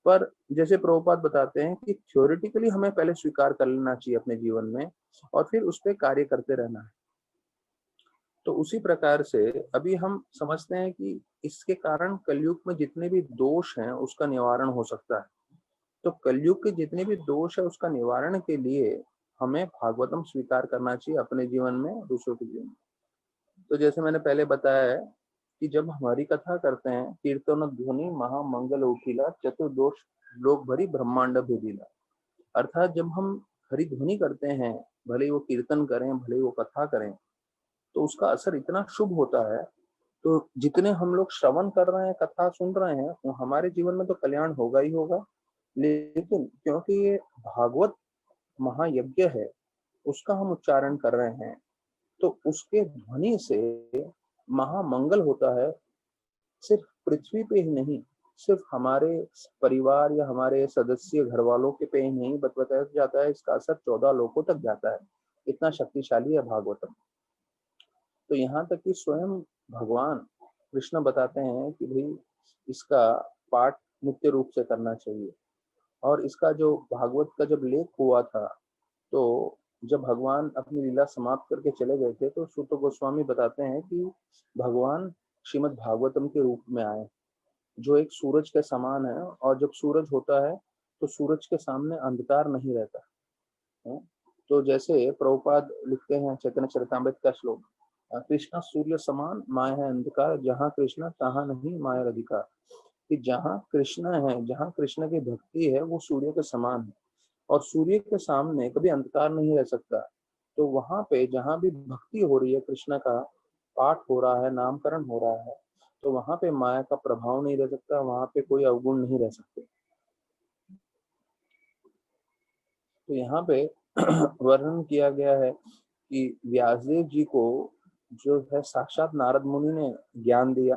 पर जैसे प्रभुपाद बताते हैं कि थ्योरेटिकली हमें पहले स्वीकार कर लेना चाहिए अपने जीवन में, और फिर उस पर कार्य करते रहना है। तो उसी प्रकार से अभी हम समझते हैं कि इसके कारण कलयुग में जितने भी दोष हैं उसका निवारण हो सकता है। तो कलयुग के जितने भी दोष है उसका निवारण के लिए हमें भागवतम स्वीकार करना चाहिए अपने जीवन में, दूसरों के जीवन में। तो जैसे मैंने पहले बताया है कि जब हमारी कथा करते हैं, कीर्तन ध्वनि महामंगल उठिला, चतुर्दोष लोक भरी ब्रह्मांड भेदिला। अर्थात जब हम हरि ध्वनि करते हैं, भले ही वो कीर्तन करें, भले ही वो कथा करें, तो उसका असर इतना शुभ होता है। तो जितने हम लोग श्रवण कर रहे हैं, कथा सुन रहे हैं, वो हमारे जीवन में तो कल्याण होगा ही होगा, लेकिन क्योंकि ये भागवत महायज्ञ है, उसका हम उच्चारण कर रहे हैं, तो उसके ध्वनि से महामंगल होता है। सिर्फ पृथ्वी पे ही नहीं, सिर्फ हमारे परिवार या हमारे सदस्य घर वालों के पे ही नहीं बताया जाता है, इसका असर 14 लोगों तक जाता है। इतना शक्तिशाली है भागवतम। तो यहाँ तक कि स्वयं भगवान कृष्ण बताते हैं कि भाई इसका पाठ नित्य रूप से करना चाहिए। और इसका जो भागवत का जब लेख हुआ था, तो जब भगवान अपनी लीला समाप्त करके चले गए थे, तो सूत गोस्वामी बताते हैं कि भगवान श्रीमद् भागवतम के रूप में आए, जो एक सूरज के समान है। और जब सूरज होता है तो सूरज के सामने अंधकार नहीं रहता है। तो जैसे प्रभुपाद लिखते हैं चैतन्य चरितामृत का श्लोक, कृष्ण सूर्य समान, माया है अंधकार, जहाँ कृष्ण तहाँ नहीं माया अधिकार। कि जहाँ कृष्ण है, जहाँ कृष्ण की भक्ति है, वो सूर्य के समान है, और सूर्य के सामने कभी अंधकार नहीं रह सकता। तो वहां पे जहां भी भक्ति हो रही है, कृष्ण का पाठ हो रहा है, नामकरण हो रहा है, तो वहां पे माया का प्रभाव नहीं रह सकता, वहां पे कोई अवगुण नहीं रह सकते। तो यहाँ पे वर्णन किया गया है कि व्यासदेव जी को जो है साक्षात नारद मुनि ने ज्ञान दिया,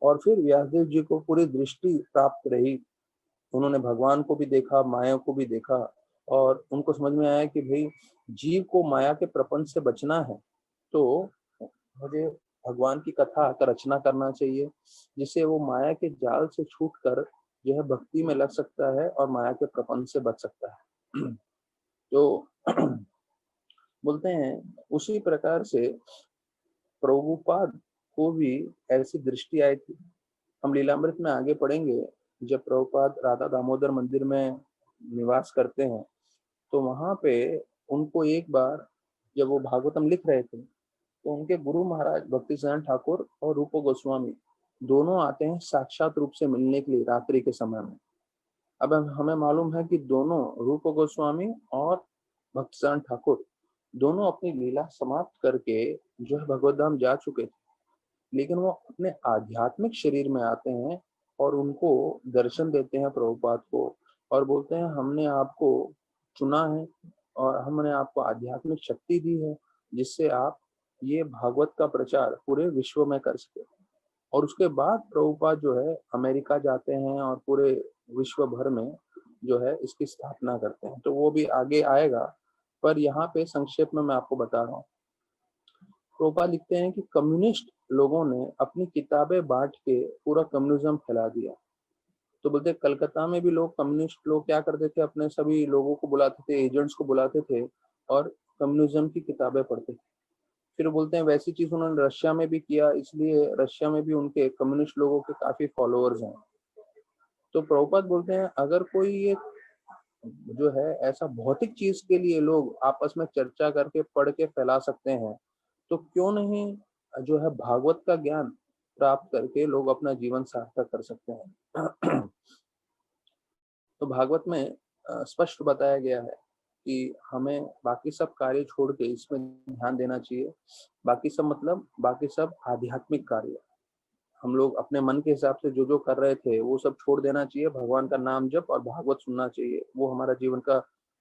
और फिर व्यासदेव जी को पूरी दृष्टि प्राप्त रही। उन्होंने भगवान को भी देखा, माया को भी देखा, और उनको समझ में आया कि भाई जीव को माया के प्रपंच से बचना है, तो मुझे भगवान की कथा का रचना करना चाहिए, जिससे वो माया के जाल से छूटकर जो है भक्ति में लग सकता है और माया के प्रपंच से बच सकता है। तो बोलते हैं उसी प्रकार से प्रभुपाद को भी ऐसी दृष्टि आई थी। हम लीलामृत में आगे पढ़ेंगे, जब प्रभुपाद राधा दामोदर मंदिर में निवास करते हैं, तो वहां पे उनको एक बार जब वो भागवतम लिख रहे थे, तो उनके गुरु महाराज भक्ति सिद्धांत ठाकुर और रूप गोस्वामी दोनों आते हैं साक्षात रूप से मिलने के लिए रात्रि के समय में। अब हमें मालूम है कि दोनों, रूप गोस्वामी और भक्ति सिद्धांत ठाकुर, दोनों अपनी लीला समाप्त करके जो है भगवत धाम जा चुके थे, लेकिन वो अपने आध्यात्मिक शरीर में आते हैं और उनको दर्शन देते हैं प्रभुपाद को, और बोलते हैं हमने आपको चुना है और हमने आपको आध्यात्मिक शक्ति दी है, जिससे आप ये भागवत का प्रचार पूरे विश्व में कर सके। और उसके बाद प्रभुपाद जो है अमेरिका जाते हैं और पूरे विश्व भर में जो है इसकी स्थापना करते हैं। तो वो भी आगे आएगा, पर यहाँ पे संक्षेप में मैं आपको बता रहा हूँ। प्रोपा लिखते हैं कि कम्युनिस्ट लोगों ने अपनी किताबें बांट के पूरा कम्युनिज्म फैला दिया। तो बोलते कलकत्ता में भी लोग, कम्युनिस्ट लोग क्या करते थे, अपने सभी लोगों को बुलाते थे, एजेंट्स को बुलाते थे और कम्युनिज्म की किताबें पढ़ते थे। फिर बोलते हैं वैसी चीज उन्होंने रशिया में भी किया, इसलिए रशिया में भी उनके कम्युनिस्ट लोगों के काफी फॉलोअर्स हैं। तो प्रभुपाद बोलते हैं अगर कोई ये जो है ऐसा भौतिक चीज के लिए लोग आपस में चर्चा करके पढ़ के फैला सकते हैं, तो क्यों नहीं जो है भागवत का ज्ञान प्राप्त करके लोग अपना जीवन सार्थक कर सकते हैं। तो भागवत में स्पष्ट बताया गया है कि हमें बाकी सब कार्य छोड़ के इसमें ध्यान देना चाहिए। बाकी सब मतलब बाकी सब आध्यात्मिक कार्य, हम लोग अपने मन के हिसाब से जो जो कर रहे थे वो सब छोड़ देना चाहिए। भगवान का नाम जप और भागवत सुनना चाहिए, वो हमारा जीवन का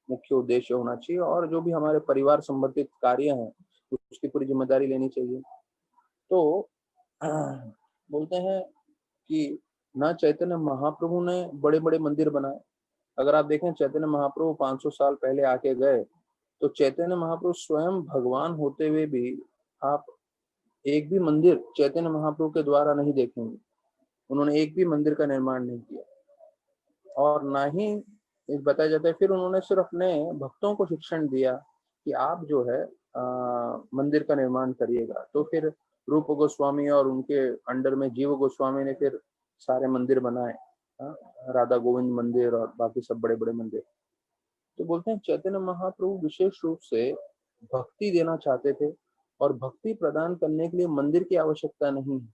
मुख्य उद्देश्य होना चाहिए। और जो भी हमारे परिवार संबंधित कार्य हैं उसकी पूरी जिम्मेदारी लेनी चाहिए। तो बोलते हैं कि ना चैतन्य महाप्रभु ने बड़े-बड़े मंदिर बनाए। अगर आप देखें चैतन्य महाप्रभु 500 साल पहले आके गए, तो चैतन्य महाप्रभु स्वयं भगवान होते हुए भी आप एक भी मंदिर चैतन्य महाप्रभु के द्वारा नहीं देखेंगे। उन्होंने एक भी मंदिर का निर्माण नहीं किया और ना ही बताया जाता है। फिर उन्होंने सिर्फ अपने भक्तों को शिक्षण दिया कि आप जो है मंदिर का निर्माण करिएगा। तो फिर रूप गोस्वामी और उनके अंडर में जीव गोस्वामी ने फिर सारे मंदिर बनाए, राधा गोविंद मंदिर और बाकी सब बड़े बड़े मंदिर। तो बोलते हैं चैतन्य महाप्रभु विशेष रूप से भक्ति देना चाहते थे और भक्ति प्रदान करने के लिए मंदिर की आवश्यकता नहीं है।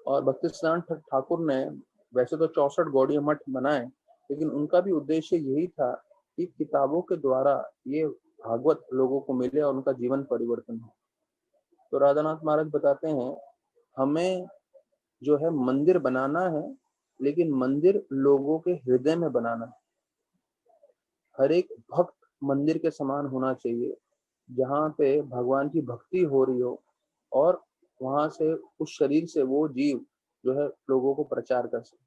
और भक्तिसिद्धांत ठाकुर ने वैसे तो 64 गौड़ीय मठ बनाए, लेकिन उनका भी उद्देश्य यही था कि किताबों के द्वारा ये भागवत लोगों को मिले और उनका जीवन परिवर्तन हो। तो राधानाथ महाराज बताते हैं हमें जो है मंदिर बनाना है, लेकिन मंदिर लोगों के हृदय में बनाना है। हर एक भक्त मंदिर के समान होना चाहिए, जहाँ पे भगवान की भक्ति हो रही हो और वहां से उस शरीर से वो जीव जो है लोगों को प्रचार कर सके।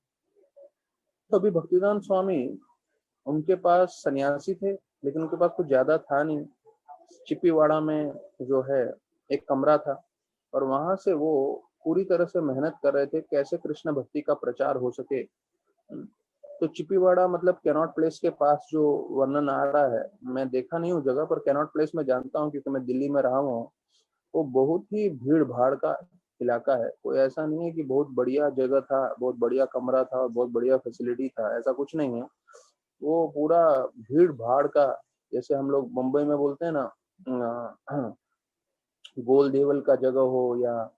तो अभी भक्तिदान स्वामी, उनके पास सन्यासी थे, लेकिन उनके पास कुछ ज्यादा था नहीं। चिपीवाड़ा में जो है एक कमरा था और वहां से वो पूरी तरह से मेहनत कर रहे थे कैसे कृष्ण भक्ति का प्रचार हो सके। तो चिपीवाड़ा मतलब कैनॉट प्लेस के पास जो वर्णन आ रहा है, मैं देखा नहीं हूँ जगह पर, कैनॉट प्लेस में जानता हूँ क्योंकि मैं दिल्ली में रहा हूँ। वो बहुत ही भीड़ भाड़ का इलाका है। कोई ऐसा नहीं है कि बहुत बढ़िया जगह था, बहुत बढ़िया कमरा था और बहुत बढ़िया फैसिलिटी था, ऐसा कुछ नहीं है। वो पूरा भीड़ भाड़ का, जैसे हम लोग मुंबई में बोलते हैं ना गोल देवल का जगह हो या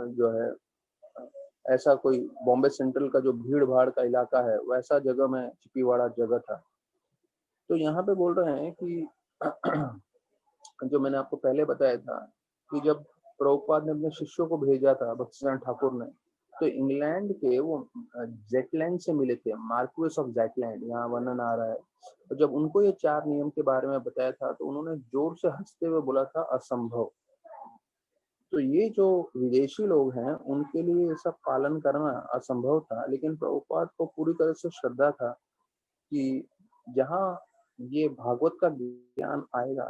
जो है ऐसा कोई बॉम्बे सेंट्रल का जो भीड़ भाड़ का इलाका है, वैसा जगह में चिपीवाड़ा जगह था। तो यहाँ पे बोल रहे हैं कि जो मैंने आपको पहले बताया था कि जब प्रभुपाद ने अपने शिष्यों को भेजा था भक्तिसिद्धांत ठाकुर ने, तो इंग्लैंड के वो जेटलैंड से मिले थे, मार्क्वेस ऑफ जेटलैंड, यहाँ वर्णन आ रहा है। तो जब उनको ये 4 नियम के बारे में बताया था तो उन्होंने जोर से हंसते हुए बोला था असंभव। तो ये जो विदेशी लोग हैं उनके लिए ये सब पालन करना असंभव था, लेकिन प्रभुपाद को पूरी तरह से श्रद्धा था कि जहाँ ये भागवत का ज्ञान आएगा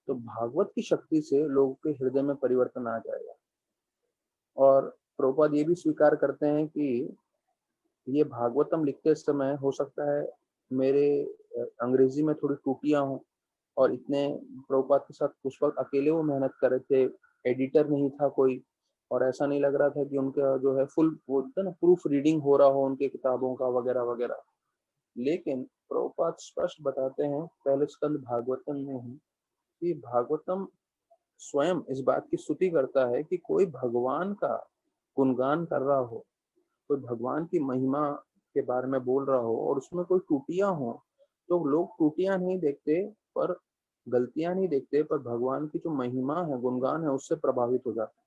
तो भागवत की शक्ति से लोगों के हृदय में परिवर्तन आ जाएगा। और प्रभुपाद ये भी स्वीकार करते हैं कि ये भागवतम लिखते समय हो सकता है मेरे अंग्रेजी में थोड़ी त्रुटियां हों, और इतने प्रभुपाद के साथ उस वक्त अकेले वो मेहनत कर रहे थे, एडिटर नहीं था कोई, और ऐसा नहीं लग रहा था कि उनका जो है फुल वो ना प्रूफ रीडिंग हो रहा हो उनके किताबों का वगैरह वगैरह। लेकिन प्रभुपाद स्पष्ट बताते हैं पहले स्कंद भागवतम में ही कि भागवतम स्वयं इस बात की स्तुति करता है कि कोई भगवान का गुणगान कर रहा हो, कोई भगवान की महिमा के बारे में बोल रहा हो और उसमें कोई त्रुटियां हो, तो लोग त्रुटियां नहीं देखते पर गलतियां नहीं देखते, पर भगवान की जो महिमा है, गुणगान है, उससे प्रभावित हो जाते हैं।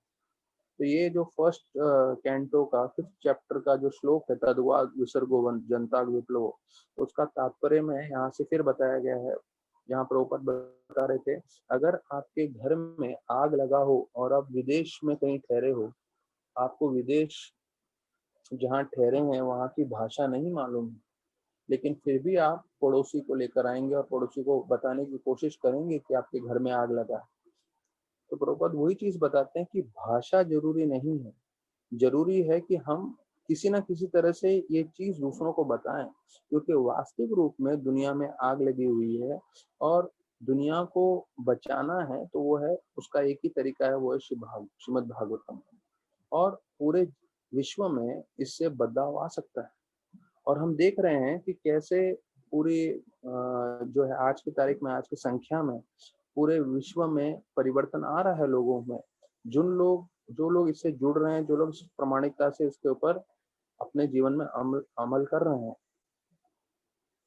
तो ये जो फर्स्ट कैंटो का 5th चैप्टर का जो श्लोक है, तद्वाद विसर्गो जनता विप्लव, उसका तात्पर्य में यहाँ से फिर बताया गया है। जहाँ प्रभुपाद बता रहे थे अगर आपके घर में आग लगा हो और आप विदेश में कहीं ठहरे हो, आपको विदेश जहाँ ठहरे हैं वहाँ की भाषा नहीं मालूम है, लेकिन फिर भी आप पड़ोसी को लेकर आएंगे और पड़ोसी को बताने की कोशिश करेंगे कि आपके घर में आग लगा है। तो प्रभुपाद वही चीज बताते हैं कि भाषा जरूरी नहीं है, जरूरी है कि हम किसी ना किसी तरह से ये चीज दूसरों को बताएं, क्योंकि वास्तविक रूप में दुनिया में आग लगी हुई है और दुनिया को बचाना है तो वो है, उसका एक ही तरीका है, वो है श्रीमद् भागवतम। और पूरे विश्व में इससे बदलाव आ सकता है। और हम देख रहे हैं कि कैसे पूरी जो है आज की तारीख में, आज की संख्या में पूरे विश्व में परिवर्तन आ रहा है लोगों में। जो लोग इससे जुड़ रहे हैं, जो लोग प्रामाणिकता से इसके ऊपर अपने जीवन में अमल कर रहे हैं।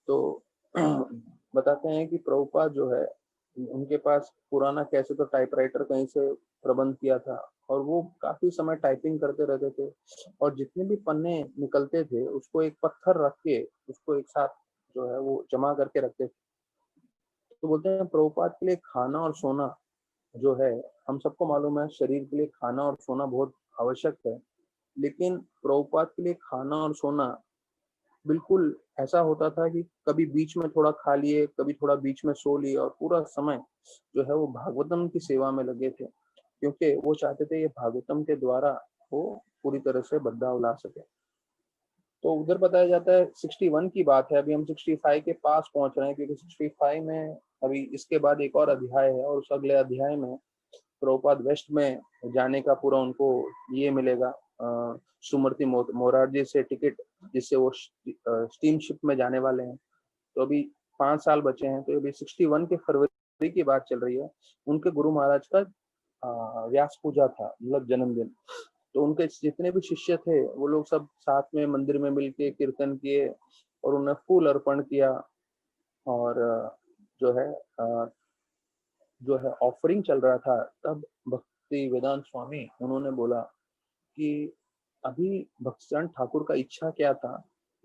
तो बताते हैं कि प्रभुपाद जो है उनके पास पुराना कैसे तो टाइपराइटर कहीं से प्रबंध किया था और वो काफी समय टाइपिंग करते रहते थे, और जितने भी पन्ने निकलते थे उसको एक पत्थर रख के उसको एक साथ जो है वो जमा करके रखते थे। तो बोलते हैं प्रभुपाद के लिए खाना और सोना जो है, हम सबको मालूम है शरीर के लिए खाना और सोना बहुत आवश्यक है, लेकिन प्रभुपाद के लिए खाना और सोना बिल्कुल ऐसा होता था कि कभी बीच में थोड़ा खा लिए, कभी थोड़ा बीच में सो लिए, और पूरा समय जो है वो भागवतम की सेवा में लगे थे, क्योंकि वो चाहते थे ये भागवतम के द्वारा वो पूरी तरह से बदलाव ला सके। तो उधर बताया जाता है 61 की बात है, अभी हम 65 के पास पहुंच रहे हैं, क्योंकि 65 में अभी इसके बाद एक और अध्याय है, और उस अगले अध्याय में प्रभुपाद वेस्ट में जाने का पूरा उनको ये मिलेगा, सुमृति मोरारजी से टिकट, जिससे वो स्टीम शिप में जाने वाले हैं। तो अभी 5 साल बचे हैं, तो अभी 61 के फरवरी की बात चल रही है। उनके गुरु महाराज का व्यास पूजा था, मतलब जन्मदिन। तो उनके जितने भी शिष्य थे वो लोग सब साथ में मंदिर में मिलके कीर्तन किए और उन्हें फूल अर्पण किया। और जो है जो है ऑफरिंग चल रहा था, तब भक्ति वेदांत स्वामी उन्होंने बोला कि अभी भक्तिचरण ठाकुर का इच्छा क्या था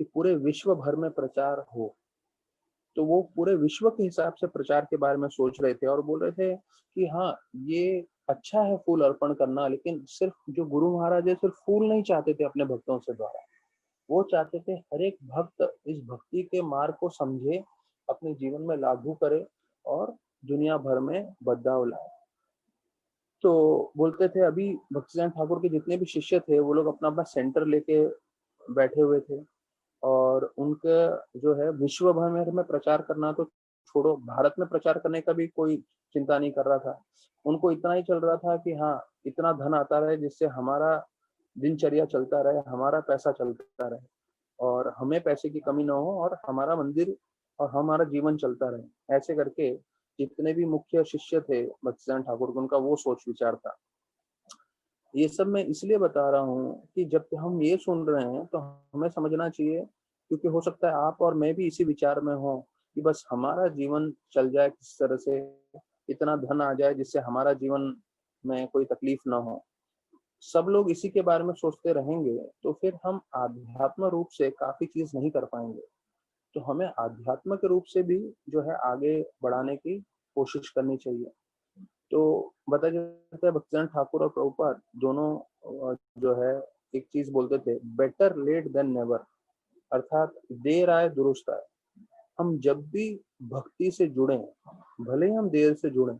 कि पूरे विश्व भर में प्रचार हो। तो वो पूरे विश्व के हिसाब से प्रचार के बारे में सोच रहे थे और बोल रहे थे कि हाँ, ये अच्छा है फूल अर्पण करना, लेकिन सिर्फ जो गुरु महाराज है सिर्फ फूल नहीं चाहते थे अपने भक्तों से द्वारा, वो चाहते थे हर एक भक्त इस भक्ति के मार्ग को समझे, अपने जीवन में लागू करे और दुनिया भर में बदलाव लाए। तो बोलते थे अभी भक्तिचरण ठाकुर के जितने भी शिष्य थे वो लोग अपना अपना सेंटर लेके बैठे हुए थे, और उनका जो है विश्व भर में प्रचार करना तो छोड़ो, भारत में प्रचार करने का भी कोई चिंता नहीं कर रहा था। उनको इतना ही चल रहा था कि हाँ, इतना धन आता रहे जिससे हमारा दिनचर्या चलता रहे, हमारा पैसा चलता रहे, और हमें पैसे की कमी ना हो, और हमारा मंदिर और हमारा जीवन चलता रहे। ऐसे करके जितने भी मुख्य शिष्य थे भक्तिचरण ठाकुर के, उनका वो सोच विचार था। ये सब मैं इसलिए बता रहा हूँ कि जब हम ये सुन रहे हैं तो हमें समझना चाहिए, क्योंकि हो सकता है आप और मैं भी इसी विचार में हो कि बस हमारा जीवन चल जाए किस तरह से, इतना धन आ जाए जिससे हमारा जीवन में कोई तकलीफ ना हो। सब लोग इसी के बारे में सोचते रहेंगे तो फिर हम आध्यात्म रूप से काफी चीज नहीं कर पाएंगे। तो हमें आध्यात्म के रूप से भी जो है आगे बढ़ाने की कोशिश करनी चाहिए। तो बताया जाता है भक्तिचरण ठाकुर और प्रभुपाद दोनों जो है एक चीज बोलते थे, बेटर लेट देन नेवर, अर्थात देर आए दुरुस्त आए। हम जब भी भक्ति से जुड़े, भले ही हम देर से जुड़े,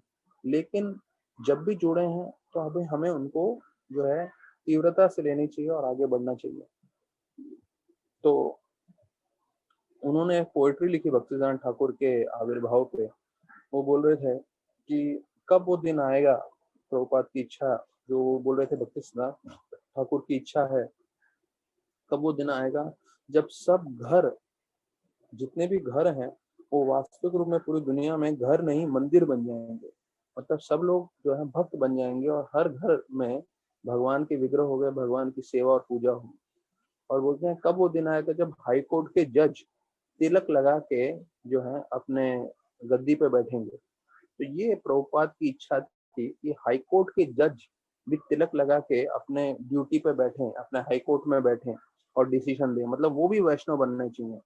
लेकिन जब भी जुड़े हैं तो अभी हमें उनको जो है तीव्रता से लेनी चाहिए और आगे बढ़ना चाहिए। तो उन्होंने पोएट्री लिखी भक्तिचरण ठाकुर के आविर्भाव पे। वो बोल रहे थे कि कब वो दिन आएगा, प्रभुपाद की इच्छा, जो वो बोल रहे थे भक्ति सिद्धांत ठाकुर की इच्छा है, कब वो दिन आएगा जब सब घर, जितने भी घर हैं, वो वास्तविक रूप में पूरी दुनिया में घर नहीं मंदिर बन जाएंगे। मतलब सब लोग जो है भक्त बन जाएंगे और हर घर में भगवान के विग्रह हो गए, भगवान की सेवा और पूजा होगी। और बोलते हैं कब वो दिन आएगा जब हाई कोर्ट के जज तिलक लगा के जो है अपने गद्दी पे बैठेंगे। तो ये प्रभुपाद की इच्छा थी कि हाई कोर्ट के जज भी तिलक लगा के अपने ड्यूटी पे बैठे, अपने हाई कोर्ट में बैठे और डिसीजन दें, मतलब वो भी वैष्णव बनने चाहिए।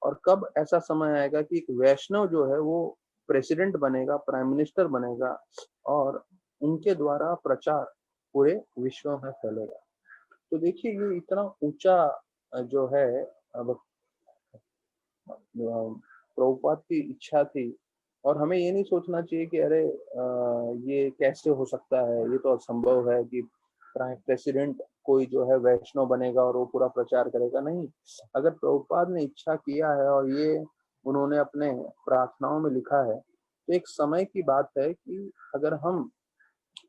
और कब ऐसा समय आएगा कि एक वैष्णव जो है वो प्रेसिडेंट बनेगा, प्राइम मिनिस्टर बनेगा, और उनके द्वारा प्रचार पूरे विश्व में फैलेगा। तो देखिए ये इतना ऊंचा जो है प्रभुपाद की इच्छा थी। और हमें ये नहीं सोचना चाहिए कि अरे ये कैसे हो सकता है, ये तो असंभव है कि प्राइम प्रेसिडेंट कोई जो है वैष्णव बनेगा और वो पूरा प्रचार करेगा। नहीं, अगर प्रभुपाद ने इच्छा किया है और ये उन्होंने अपने प्रार्थनाओं में लिखा है, तो एक समय की बात है कि अगर हम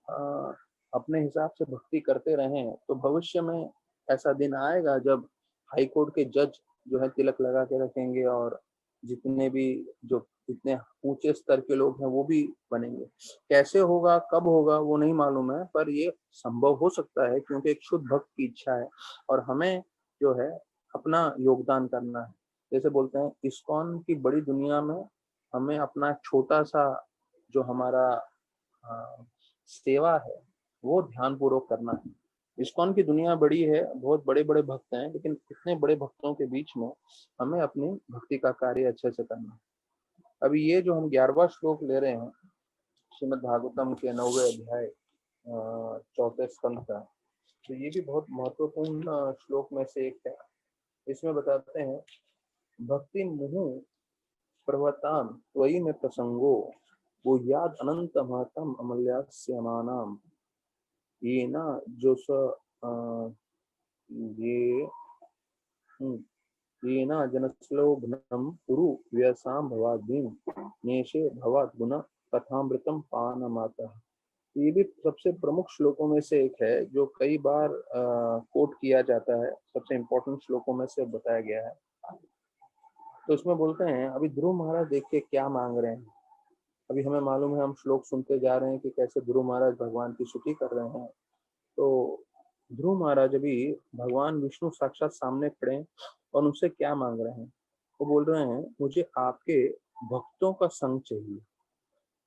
अ, अपने हिसाब से भक्ति करते रहें तो भविष्य में ऐसा दिन आएगा जब हाई कोर्ट के जज जो है तिलक लगा के रखेंगे, और जितने भी जो जितने ऊंचे स्तर के लोग हैं वो भी बनेंगे। कैसे होगा, कब होगा, वो नहीं मालूम है, पर ये संभव हो सकता है क्योंकि एक शुद्ध भक्त की इच्छा है और हमें जो है अपना योगदान करना है। जैसे बोलते हैं इस्कॉन की बड़ी दुनिया में हमें अपना छोटा सा जो हमारा सेवा है वो ध्यान पूर्वक करना है। इस्कॉन की दुनिया बड़ी है, बहुत बड़े बड़े भक्त हैं, लेकिन इतने बड़े भक्तों के बीच में हमें अपनी भक्ति का कार्य अच्छे से करना है। अभी ये जो हम 11वां श्लोक ले रहे हैं, श्रीमद् भागवतम के 9वें अध्याय 4 स्कंद का। तो ये भी बहुत महत्वपूर्ण श्लोक में से एक है। इसमें बताते हैं, भक्ति मुहुः प्रवताम त्वयि में प्रसंगो वो याद अनंत महतम अमल्यास्यमानाम ये ना जो ये ये ना जनश्लोभनम कुरु व्यसाम भवाद्भीम नेशे भवाद गुण कथामृतम पान माता। ये भी सबसे प्रमुख श्लोकों में से एक है जो कई बार कोट किया जाता है, सबसे इम्पोर्टेंट श्लोकों में से बताया गया है। तो इसमें बोलते हैं, अभी ध्रुव महाराज देखिए क्या मांग रहे हैं। अभी हमें मालूम है, हम श्लोक सुनते जा रहे हैं कि कैसे ध्रुव महाराज भगवान की स्तुति कर रहे हैं। तो ध्रुव महाराज अभी भगवान विष्णु साक्षात सामने खड़े हैं और उनसे क्या मांग रहे हैं। वो बोल रहे हैं, मुझे आपके भक्तों का संग चाहिए।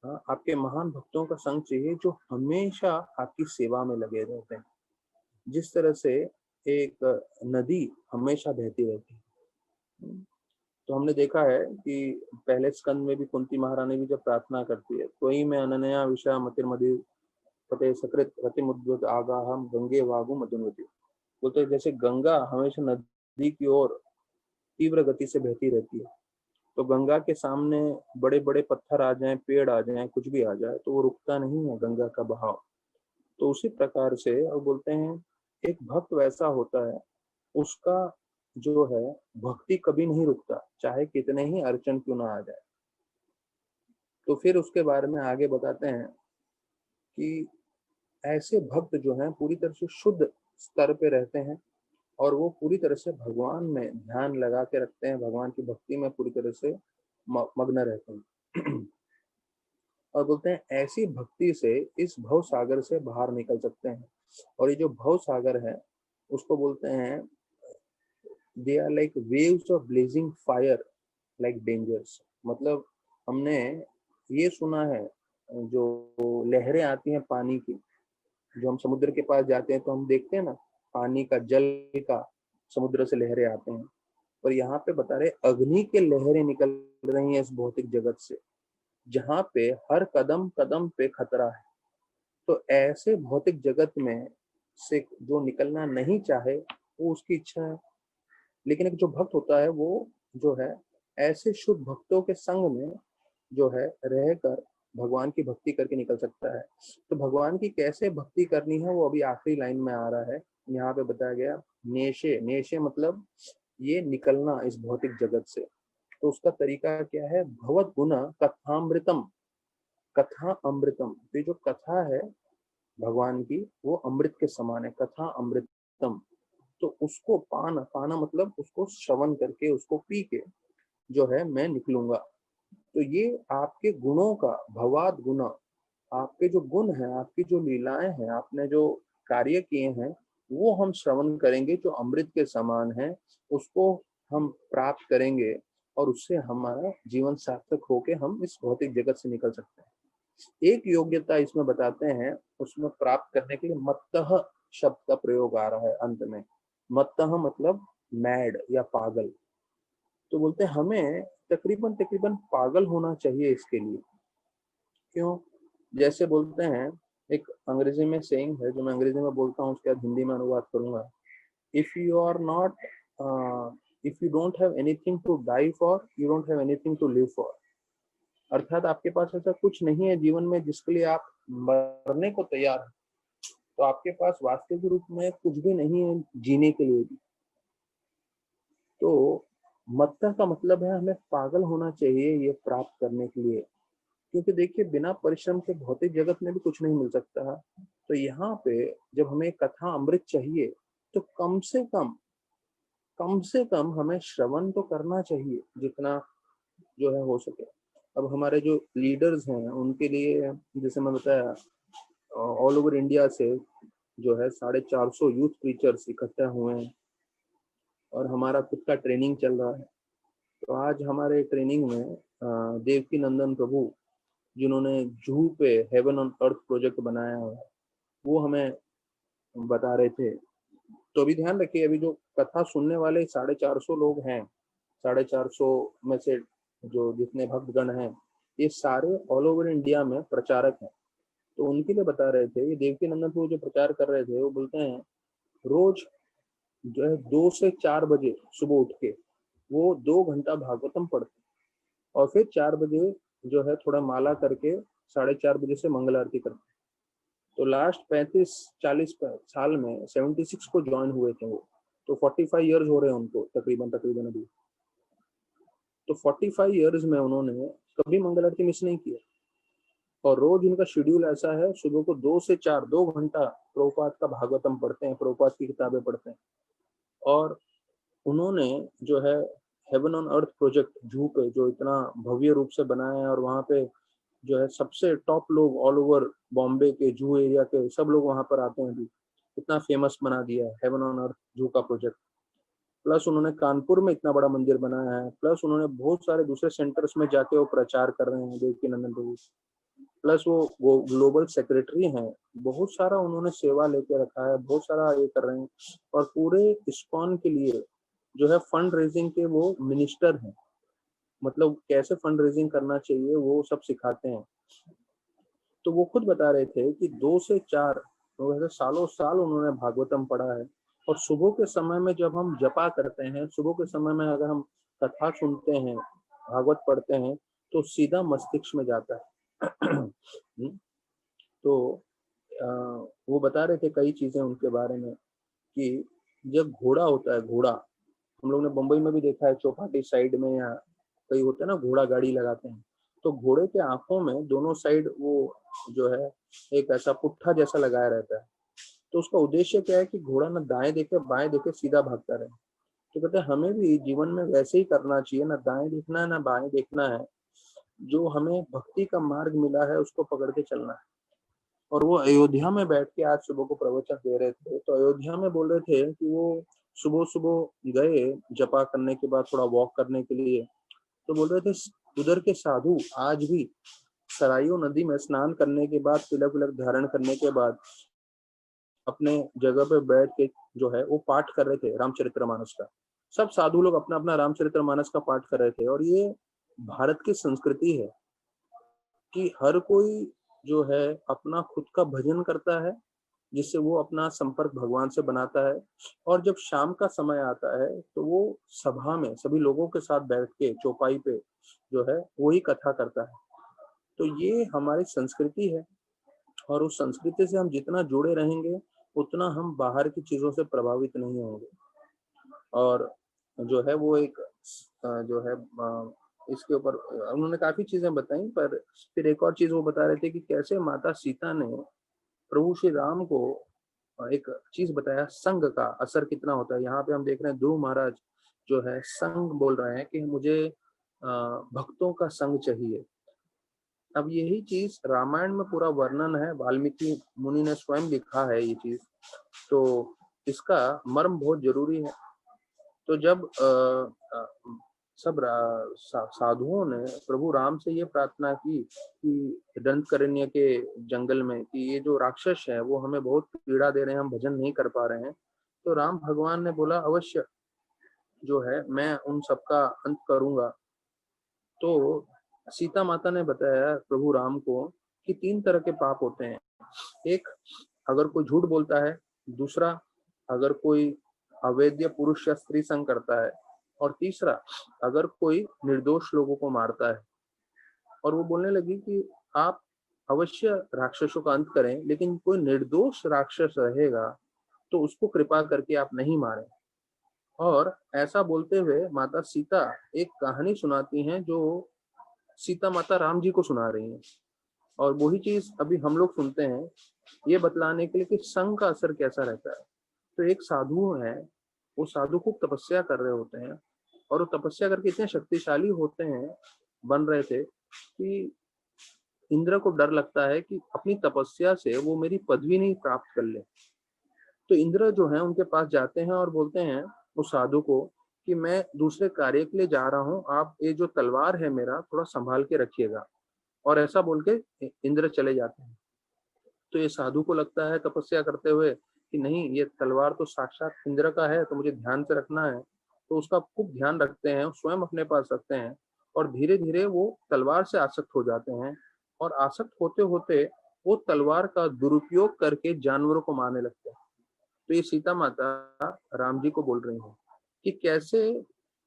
हाँ, आपके महान भक्तों का संग चाहिए जो हमेशा आपकी सेवा में लगे रहते हैं। जिस तरह से एक नदी हमेशा बहती रहती है। तो हमने देखा है कि पहले स्कंद में भी कुंती महारानी भी जब प्रार्थना करती है, तो ही मैं अनन्या विषा मतिर्मधि पते सकृत रतिमुद्वत आगाहम गंगे वागु मधुनवती। बोलते जैसे गंगा हमेशा नदी की ओर तीव्र गति से बहती रहती है, तो गंगा के सामने बड़े बड़े पत्थर आ जाएं, पेड़ आ जाएं, कुछ भी आ जाए तो वो रुकता नहीं है गंगा का बहाव। तो उसी प्रकार से और बोलते हैं, एक भक्त वैसा होता है, उसका जो है भक्ति कभी नहीं रुकता, चाहे कितने ही अड़चन क्यों ना आ जाए। तो फिर उसके बारे में आगे बताते हैं कि ऐसे भक्त जो हैं पूरी तरह से शुद्ध स्तर पे रहते हैं और वो पूरी तरह से भगवान में ध्यान लगा के रखते हैं, भगवान की भक्ति में पूरी तरह से मग्न रहते हैं। और बोलते हैं, ऐसी भक्ति से इस भव सागर से बाहर निकल सकते हैं। और ये जो भव सागर है उसको बोलते हैं, they are like waves of blazing fire like dangers. मतलब हमने ये सुना है, जो लहरें आती हैं पानी की, जो हम समुद्र के पास जाते हैं तो हम देखते हैं ना, पानी का, जल का, समुद्र से लहरें आते हैं। और यहाँ पे बता रहे अग्नि के लहरें निकल रही हैं इस भौतिक जगत से, जहाँ पे हर कदम कदम पे खतरा है। तो ऐसे भौतिक जगत में से जो निकलना नहीं चाहे वो उसकी इच्छा है। लेकिन एक जो भक्त होता है वो जो है ऐसे शुद्ध भक्तों के संग में जो है रहकर भगवान की भक्ति करके निकल सकता है। तो भगवान की कैसे भक्ति करनी है वो अभी आखिरी लाइन में आ रहा है। यहाँ पे बताया गया, नेशे, नेशे मतलब ये निकलना इस भौतिक जगत से। तो उसका तरीका क्या है, भवत गुण कथामृतम, कथा अमृतम। तो जो कथा है भगवान की वो अमृत के समान है, कथा अमृतम। तो उसको पान, पाना मतलब उसको श्रवण करके, उसको पी के जो है मैं निकलूंगा। तो ये आपके गुणों का, भवाद गुण, आपके जो गुण हैं, आपकी जो लीलाएं हैं, आपने जो कार्य किए हैं वो हम श्रवण करेंगे, जो अमृत के समान है उसको हम प्राप्त करेंगे और उससे हमारा जीवन सार्थक होके हम इस भौतिक जगत से निकल सकते हैं। एक योग्यता इसमें बताते हैं, उसमें प्राप्त करने के लिए मत्तः शब्द का प्रयोग आ रहा है अंत में। मत्तः मतलब मैड या पागल। तो बोलते हैं हमें तकरीबन तकरीबन पागल होना चाहिए इसके लिए। क्यों? जैसे बोलते हैं, एक अंग्रेजी में सेइंग है जो मैं अंग्रेजी में बोलता हूँ, उसके बाद हिंदी में अनुवाद करूंगा। If you are not, if you don't have anything to die for, you don't have anything to live for. अर्थात आपके पास ऐसा कुछ नहीं है जीवन में जिसके लिए आप मरने को तैयार हैं, तो आपके पास वास्तविक रूप में कुछ भी नहीं है जीने के लिए भी। तो मत्ता का मतलब है हमें पागल होना चाहिए ये प्राप्त करने के लिए। क्योंकि देखिए बिना परिश्रम के भौतिक जगत में भी कुछ नहीं मिल सकता। तो यहाँ पे जब हमें कथा अमृत चाहिए तो कम से कम हमें श्रवण तो करना चाहिए जितना जो है हो सके। अब हमारे जो लीडर्स हैं उनके लिए, जैसे मैं बताया, ऑल ओवर इंडिया से जो है 450 यूथ प्रीचर्स इकट्ठा हुए हैं और हमारा खुद का ट्रेनिंग चल रहा है। तो आज हमारे ट्रेनिंग में देवकी नंदन प्रभु, जिन्होंने जूहू पे हेवन ऑन अर्थ प्रोजेक्ट बनाया है, वो हमें बता रहे थे। तो अभी ध्यान रखिए, अभी जो कथा सुनने वाले 450 लोग हैं, 450 में से जो जितने भक्तगण हैं ये सारे ऑल ओवर इंडिया में प्रचारक हैं। तो उनके लिए बता रहे थे, ये देवकी नंदन प्रभु जो प्रचार कर रहे थे, वो बोलते हैं रोज जो है 2 से 4 बजे सुबह उठ के वो 2 घंटा भागवतम पढ़ते और फिर 4 बजे जो है थोड़ा माला करके 4:30 बजे से मंगल आरती करते। तो लास्ट 35-40 साल में 76 को ज्वाइन हुए थे वो, तो 45 ईयर्स हो रहे हैं उनको तकरीबन अभी। तो 45 ईयर्स में उन्होंने कभी मंगल आरती मिस नहीं किया और रोज उनका शेड्यूल ऐसा है, सुबह को 2 से 4 2 घंटा प्रभुपाद का भागवतम पढ़ते हैं, प्रभुपाद की किताबें पढ़ते हैं। और उन्होंने जो है हेवन ऑन अर्थ प्रोजेक्ट जू पे जो इतना भव्य रूप से बनाया है और वहाँ पे जो है सबसे टॉप लोग ऑल ओवर बॉम्बे के जू एरिया के सब लोग वहाँ पर आते हैं अभी, इतना फेमस बना दिया है हेवन ऑन अर्थ जू का प्रोजेक्ट। प्लस उन्होंने कानपुर में इतना बड़ा मंदिर बनाया है, प्लस उन्होंने बहुत सारे दूसरे सेंटर्स में जाके वो प्रचार कर रहे हैं देवकी नंदन प्रभु। प्लस वो ग्लोबल सेक्रेटरी हैं, बहुत सारा उन्होंने सेवा लेके रखा है, बहुत सारा ये कर रहे हैं। और पूरे इस्कॉन के लिए जो है फंड रेजिंग के वो मिनिस्टर हैं, मतलब कैसे फंड रेजिंग करना चाहिए वो सब सिखाते हैं। तो वो खुद बता रहे थे कि 2 से 4 वैसे सालों साल उन्होंने भागवतम पढ़ा है। और सुबह के समय में जब हम जपा करते हैं, सुबह के समय में अगर हम कथा सुनते हैं, भागवत पढ़ते हैं, तो सीधा मस्तिष्क में जाता है। तो वो बता रहे थे कई चीजें उनके बारे में कि जब घोड़ा होता है, घोड़ा हम लोग ने बम्बई में भी देखा है, चौपाटी साइड में या कई होते हैं ना घोड़ा गाड़ी लगाते हैं, तो घोड़े के आंखों में दोनों साइड वो जो है एक ऐसा पुट्ठा जैसा लगाया रहता है। तो उसका उद्देश्य क्या है कि घोड़ा ना दाएं देखे बाएं देखे सीधा भागता रहे। तो कहते हैं हमें भी जीवन में वैसे ही करना चाहिए, ना दाएं देखना है ना बाएं देखना है, जो हमें भक्ति का मार्ग मिला है उसको पकड़ के चलना है। और वो अयोध्या में बैठ के आज सुबह को प्रवचन दे रहे थे, तो अयोध्या में बोल रहे थे कि वो सुबह सुबह गए जपा करने के बाद थोड़ा वॉक करने के लिए, तो बोल रहे थे उधर के साधु आज भी सरायू नदी में स्नान करने के बाद तिलक विलक धारण करने के बाद अपने जगह पे बैठ के जो है वो पाठ कर रहे थे रामचरितमानस का। सब साधु लोग अपना अपना रामचरितमानस का पाठ कर रहे थे। और ये भारत की संस्कृति है कि हर कोई जो है अपना खुद का भजन करता है, जिससे वो अपना संपर्क भगवान से बनाता है। और जब शाम का समय आता है तो वो सभा में सभी लोगों के साथ बैठ के चौपाई पे जो है वही कथा करता है। तो ये हमारी संस्कृति है और उस संस्कृति से हम जितना जुड़े रहेंगे उतना हम बाहर की चीजों से प्रभावित नहीं होंगे। और जो है वो एक जो है इसके ऊपर उन्होंने काफी चीजें बताई, पर फिर एक और चीज वो बता रहे थे कि कैसे माता सीता ने प्रभु श्री राम को एक चीज बताया, संग का असर कितना होता है। यहाँ पे हम देख रहे हैं ध्रुव महाराज जो है संग बोल रहे हैं कि मुझे भक्तों का संग चाहिए। अब यही चीज रामायण में पूरा वर्णन है, वाल्मीकि मुनि ने स्वयं लिखा है ये चीज, तो इसका मर्म बहुत जरूरी है। तो जब सब साधुओं ने प्रभु राम से ये प्रार्थना की कि दंतकरण्य के जंगल में कि ये जो राक्षस है वो हमें बहुत पीड़ा दे रहे हैं, हम भजन नहीं कर पा रहे हैं, तो राम भगवान ने बोला अवश्य जो है मैं उन सबका अंत करूंगा। तो सीता माता ने बताया प्रभु राम को कि 3 तरह के पाप होते हैं। एक, अगर कोई झूठ बोलता है, दूसरा अगर कोई अवैध पुरुष या स्त्री संग करता है, और तीसरा अगर कोई निर्दोष लोगों को मारता है। और वो बोलने लगी कि आप अवश्य राक्षसों का अंत करें, लेकिन कोई निर्दोष राक्षस रहेगा तो उसको कृपा करके आप नहीं मारें। और ऐसा बोलते हुए माता सीता एक कहानी सुनाती हैं जो सीता माता राम जी को सुना रही हैं। और वही चीज अभी हम लोग सुनते हैं, ये बतलाने के लिए कि संघ का असर कैसा रहता है। तो एक साधु है, वो साधु खूब तपस्या कर रहे होते हैं और वो तपस्या करके इतने शक्तिशाली होते हैं, बन रहे थे कि इंद्र को डर लगता है कि अपनी तपस्या से वो मेरी पदवी नहीं प्राप्त कर ले। तो इंद्र जो है उनके पास जाते हैं और बोलते हैं उस साधु को कि मैं दूसरे कार्य के लिए जा रहा हूँ, आप ये जो तलवार है मेरा थोड़ा संभाल के रखिएगा। और ऐसा बोल के इंद्र चले जाते हैं। तो ये साधु को लगता है तपस्या करते हुए कि नहीं, ये तलवार तो साक्षात इंद्र का है, तो मुझे ध्यान से रखना है। तो उसका खूब ध्यान रखते हैं, स्वयं अपने पास रखते हैं। और धीरे धीरे वो तलवार से आसक्त हो जाते हैं, और आसक्त होते होते वो तलवार का दुरुपयोग करके जानवरों को मारने लगते हैं। तो ये सीता माता राम जी को बोल रही हैं कि कैसे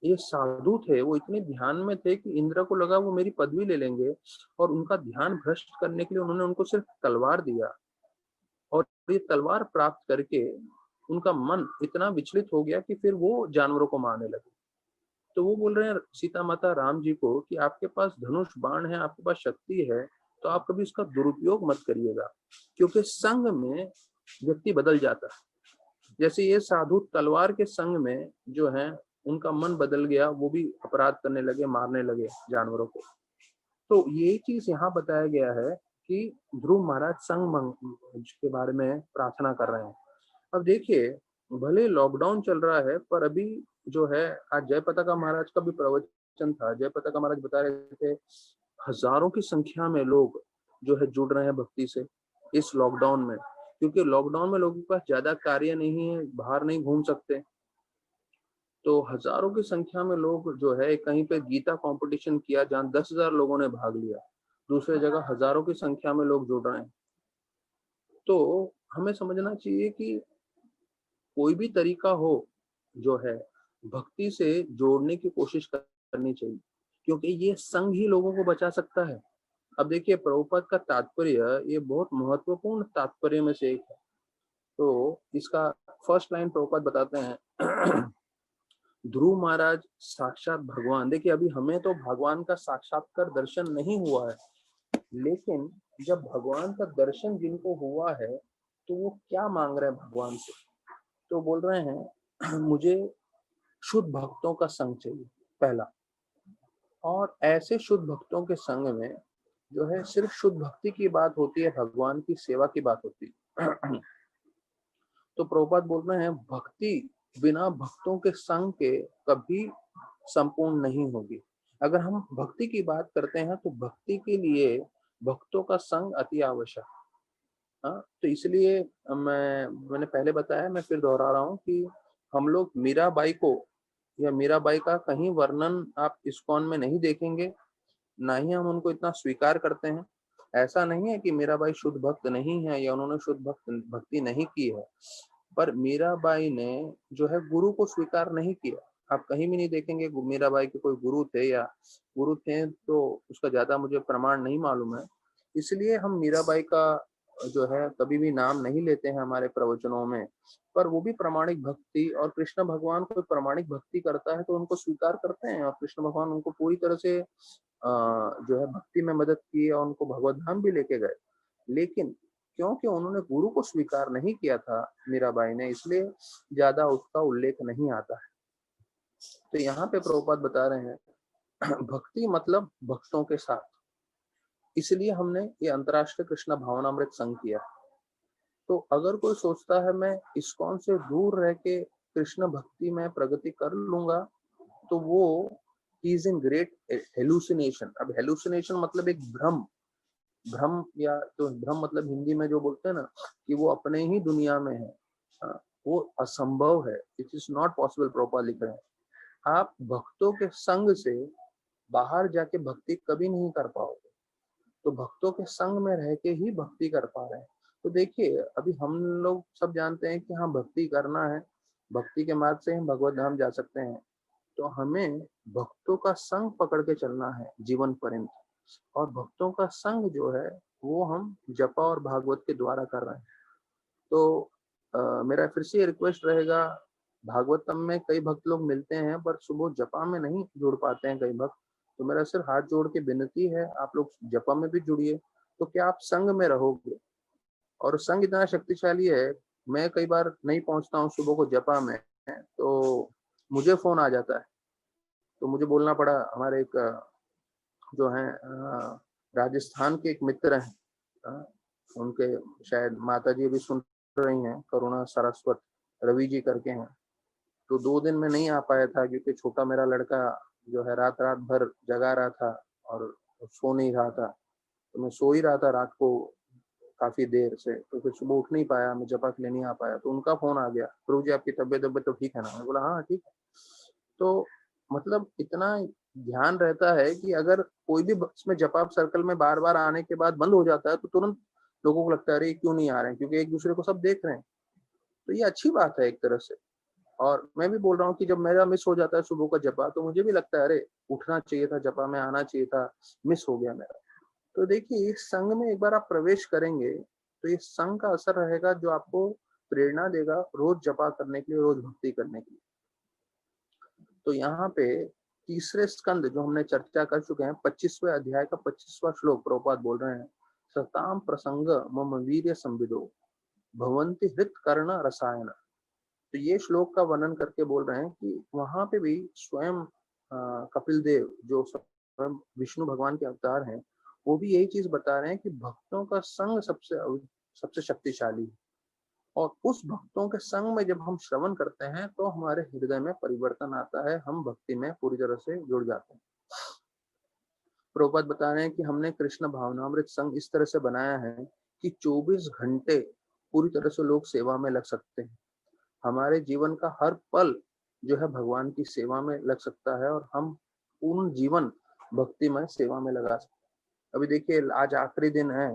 ये साधु थे, वो इतने ध्यान में थे कि इंद्र को लगा वो मेरी पदवी ले लेंगे, और उनका ध्यान भ्रष्ट करने के लिए उन्होंने उनको सिर्फ तलवार दिया, और ये तलवार प्राप्त करके उनका मन इतना विचलित हो गया कि फिर वो जानवरों को मारने लगे। तो वो बोल रहे हैं सीता माता राम जी को कि आपके पास धनुष बाण है, आपके पास शक्ति है, तो आप कभी उसका दुरुपयोग मत करिएगा, क्योंकि संग में व्यक्ति बदल जाता है। जैसे ये साधु तलवार के संग में जो है उनका मन बदल गया, वो भी अपराध करने लगे, मारने लगे जानवरों को। तो ये चीज यहाँ बताया गया है कि ध्रुव महाराज संग के बारे में प्रार्थना कर रहे हैं। अब देखिए, भले लॉकडाउन चल रहा है, पर अभी जो है आज जय पताका महाराज का भी प्रवचन था। जय पताका महाराज बता रहे थे हजारों की संख्या में लोग जो है जुड़ रहे हैं भक्ति से इस लॉकडाउन में, क्योंकि लॉकडाउन में लोगों के पास ज्यादा कार्य नहीं है, बाहर नहीं घूम सकते। तो हजारों की संख्या में लोग जो है, कहीं पे गीता कंपटीशन किया जहाँ 10,000 लोगों ने भाग लिया, दूसरे जगह हजारों की संख्या में लोग जुड़ रहे हैं। तो हमें समझना चाहिए कि कोई भी तरीका हो जो है भक्ति से जोड़ने की कोशिश करनी चाहिए, क्योंकि ये संग ही लोगों को बचा सकता है। अब देखिए, प्रभुपाद का तात्पर्य ये बहुत महत्वपूर्ण तात्पर्य में से एक है। तो इसका फर्स्ट लाइन प्रभुपाद बताते हैं ध्रुव महाराज साक्षात भगवान। देखिए, अभी हमें तो भगवान का साक्षात्कार दर्शन नहीं हुआ है, लेकिन जब भगवान का दर्शन जिनको हुआ है तो वो क्या मांग रहे हैं भगवान से? तो बोल रहे हैं मुझे शुद्ध भक्तों का संग चाहिए, पहला। और ऐसे शुद्ध भक्तों के संग में जो है सिर्फ शुद्ध भक्ति की बात होती है, भगवान की सेवा की बात होती है। तो प्रभुपाद बोल रहे हैं भक्ति बिना भक्तों के संग के कभी संपूर्ण नहीं होगी। अगर हम भक्ति की बात करते हैं तो भक्ति के लिए भक्तों का संग अति आवश्यक। हाँ, तो इसलिए मैंने पहले बताया, मैं फिर दोहरा रहा हूँ कि हम लोग मीराबाई को या मीराबाई का कहीं वर्णन आप इस्कॉन में नहीं देखेंगे, ना ही हम उनको इतना स्वीकार करते हैं। ऐसा नहीं है कि मीराबाई शुद्ध भक्त नहीं है या उन्होंने शुद्ध भक्ति नहीं की है, पर मीराबाई ने जो है गुरु को स्वीकार नहीं किया। आप कहीं भी नहीं देखेंगे मीराबाई के कोई गुरु थे, या गुरु थे तो उसका ज्यादा मुझे प्रमाण नहीं मालूम है। इसलिए हम मीराबाई का जो है कभी भी नाम नहीं लेते हैं हमारे प्रवचनों में। पर वो भी प्रामाणिक भक्ति, और कृष्ण भगवान कोई प्रामाणिक भक्ति करता है तो उनको स्वीकार करते हैं, और कृष्ण भगवान उनको पूरी तरह से जो है भक्ति में मदद की और उनको भगवत धाम भी लेके गए। लेकिन क्योंकि उन्होंने गुरु को स्वीकार नहीं किया था मीराबाई ने, इसलिए ज्यादा उसका उल्लेख नहीं आता है। तो यहाँ पे प्रभुपाद बता रहे हैं भक्ति मतलब भक्तों के साथ, इसलिए हमने ये अंतर्राष्ट्रीय कृष्ण भावनामृत संघ किया। तो अगर कोई सोचता है मैं इस्कॉन से दूर रह के कृष्ण भक्ति में प्रगति कर लूंगा, तो वो इज इन ग्रेट हेलुसिनेशन। अब हेलुसिनेशन मतलब एक भ्रम, भ्रम या तो भ्रम मतलब हिंदी में जो बोलते हैं ना कि वो अपने ही दुनिया में है। हाँ, वो असंभव है, it is not possible. Proper लिख रहे हैं आप भक्तों के संग से बाहर जाके भक्ति कभी नहीं कर पाओगे, तो भक्तों के संग में रह के ही भक्ति कर पा रहे हैं। तो देखिए, अभी हम लोग सब जानते हैं कि हाँ भक्ति करना है, भक्ति के मार्ग से हम भगवत धाम जा सकते हैं। तो हमें भक्तों का संग पकड़ के चलना है जीवन पर्यंत, और भक्तों का संग जो है वो हम जपा और भागवत के द्वारा कर रहे हैं। तो मेरा फिर से रिक्वेस्ट रहेगा, भागवतम में कई भक्त लोग मिलते हैं पर सुबह जपा में नहीं जुड़ पाते हैं कई भक्त। तो मेरा सिर्फ हाथ जोड़ के विनती है, आप लोग जपा में भी जुड़िए, तो क्या आप संग में रहोगे। और संग इतना शक्तिशाली है, मैं कई बार नहीं पहुंचता हूँ सुबह को जपा में, तो मुझे फोन आ जाता है, तो मुझे बोलना पड़ा। हमारे एक जो है राजस्थान के एक मित्र हैं, उनके शायद माता जी भी सुन रही हैं, करुणा सरस्वत रवि जी करके हैं। तो 2 दिन में नहीं आ पाया था क्योंकि छोटा मेरा लड़का जो है रात रात भर जगा रहा था और सो नहीं रहा था। तो मैं सो ही रहा था रात को काफी देर से, तो फिर सुबह उठ नहीं पाया, मैं जपा के लिए नहीं आ पाया। तो उनका फोन आ गया, प्रभु जी आपकी तबीयत तो ठीक है ना? मैं बोला हाँ ठीक है। तो मतलब इतना ध्यान रहता है कि अगर कोई भी इसमें जप सर्कल में बार बार आने के बाद बंद हो जाता है तो तुरंत लोगों को लगता है अरे क्यों नहीं आ रहे हैं, क्योंकि एक दूसरे को सब देख रहे हैं। तो ये अच्छी बात है एक तरह से। और मैं भी बोल रहा हूँ कि जब मेरा मिस हो जाता है सुबह का जपा तो मुझे भी लगता है अरे उठना चाहिए था, जपा में आना चाहिए था, मिस हो गया मेरा। तो देखिए इस संघ में एक बार आप प्रवेश करेंगे तो ये संघ का असर रहेगा जो आपको प्रेरणा देगा रोज जपा करने के लिए, रोज भक्ति करने के लिए। तो यहाँ पे तीसरे स्कंद जो हमने चर्चा कर चुके हैं, 25वें अध्याय का 25वां श्लोक प्रभुपाद बोल रहे हैं, सताम प्रसंग मम वीर्य संविदो भवन्ति हृत कर्ण रसायन। तो ये श्लोक का वर्णन करके बोल रहे हैं कि वहां पे भी स्वयं कपिल देव जो स्वयं विष्णु भगवान के अवतार हैं, वो भी यही चीज बता रहे हैं कि भक्तों का संग सबसे सबसे शक्तिशाली है। और उस भक्तों के संग में जब हम श्रवण करते हैं तो हमारे हृदय में परिवर्तन आता है, हम भक्ति में पूरी तरह से जुड़ जाते हैं। प्रभुपाद बता रहे हैं कि हमने कृष्ण भावनामृत संघ इस तरह से बनाया है कि 24 घंटे पूरी तरह से लोग सेवा में लग सकते हैं। हमारे जीवन का हर पल जो है भगवान की सेवा में लग सकता है और हम पूर्ण जीवन भक्तिमय सेवा में लगा सकते हैं। अभी देखिए आज आखिरी दिन है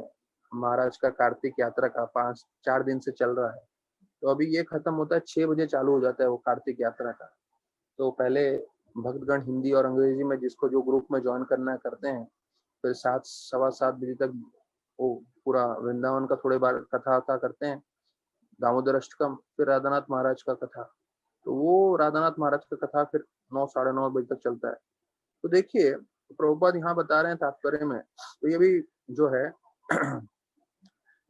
महाराज का कार्तिक यात्रा का, 4 दिन से चल रहा है। तो अभी ये खत्म होता है, 6 बजे चालू हो जाता है वो कार्तिक यात्रा का। तो पहले भक्तगण हिंदी और अंग्रेजी में जिसको जो ग्रुप में ज्वाइन करना है करते हैं, फिर 7 सवा 7 बजे तक वो पूरा वृंदावन का थोड़े बार कथा करते हैं, दामोदर अष्टकम, फिर राधानाथ महाराज का कथा। तो वो राधानाथ महाराज का कथा फिर 9 साढ़े 9 बजे तक चलता है। तो देखिए प्रभुपाद यहाँ बता रहे हैं तात्पर्य में, तो ये भी जो है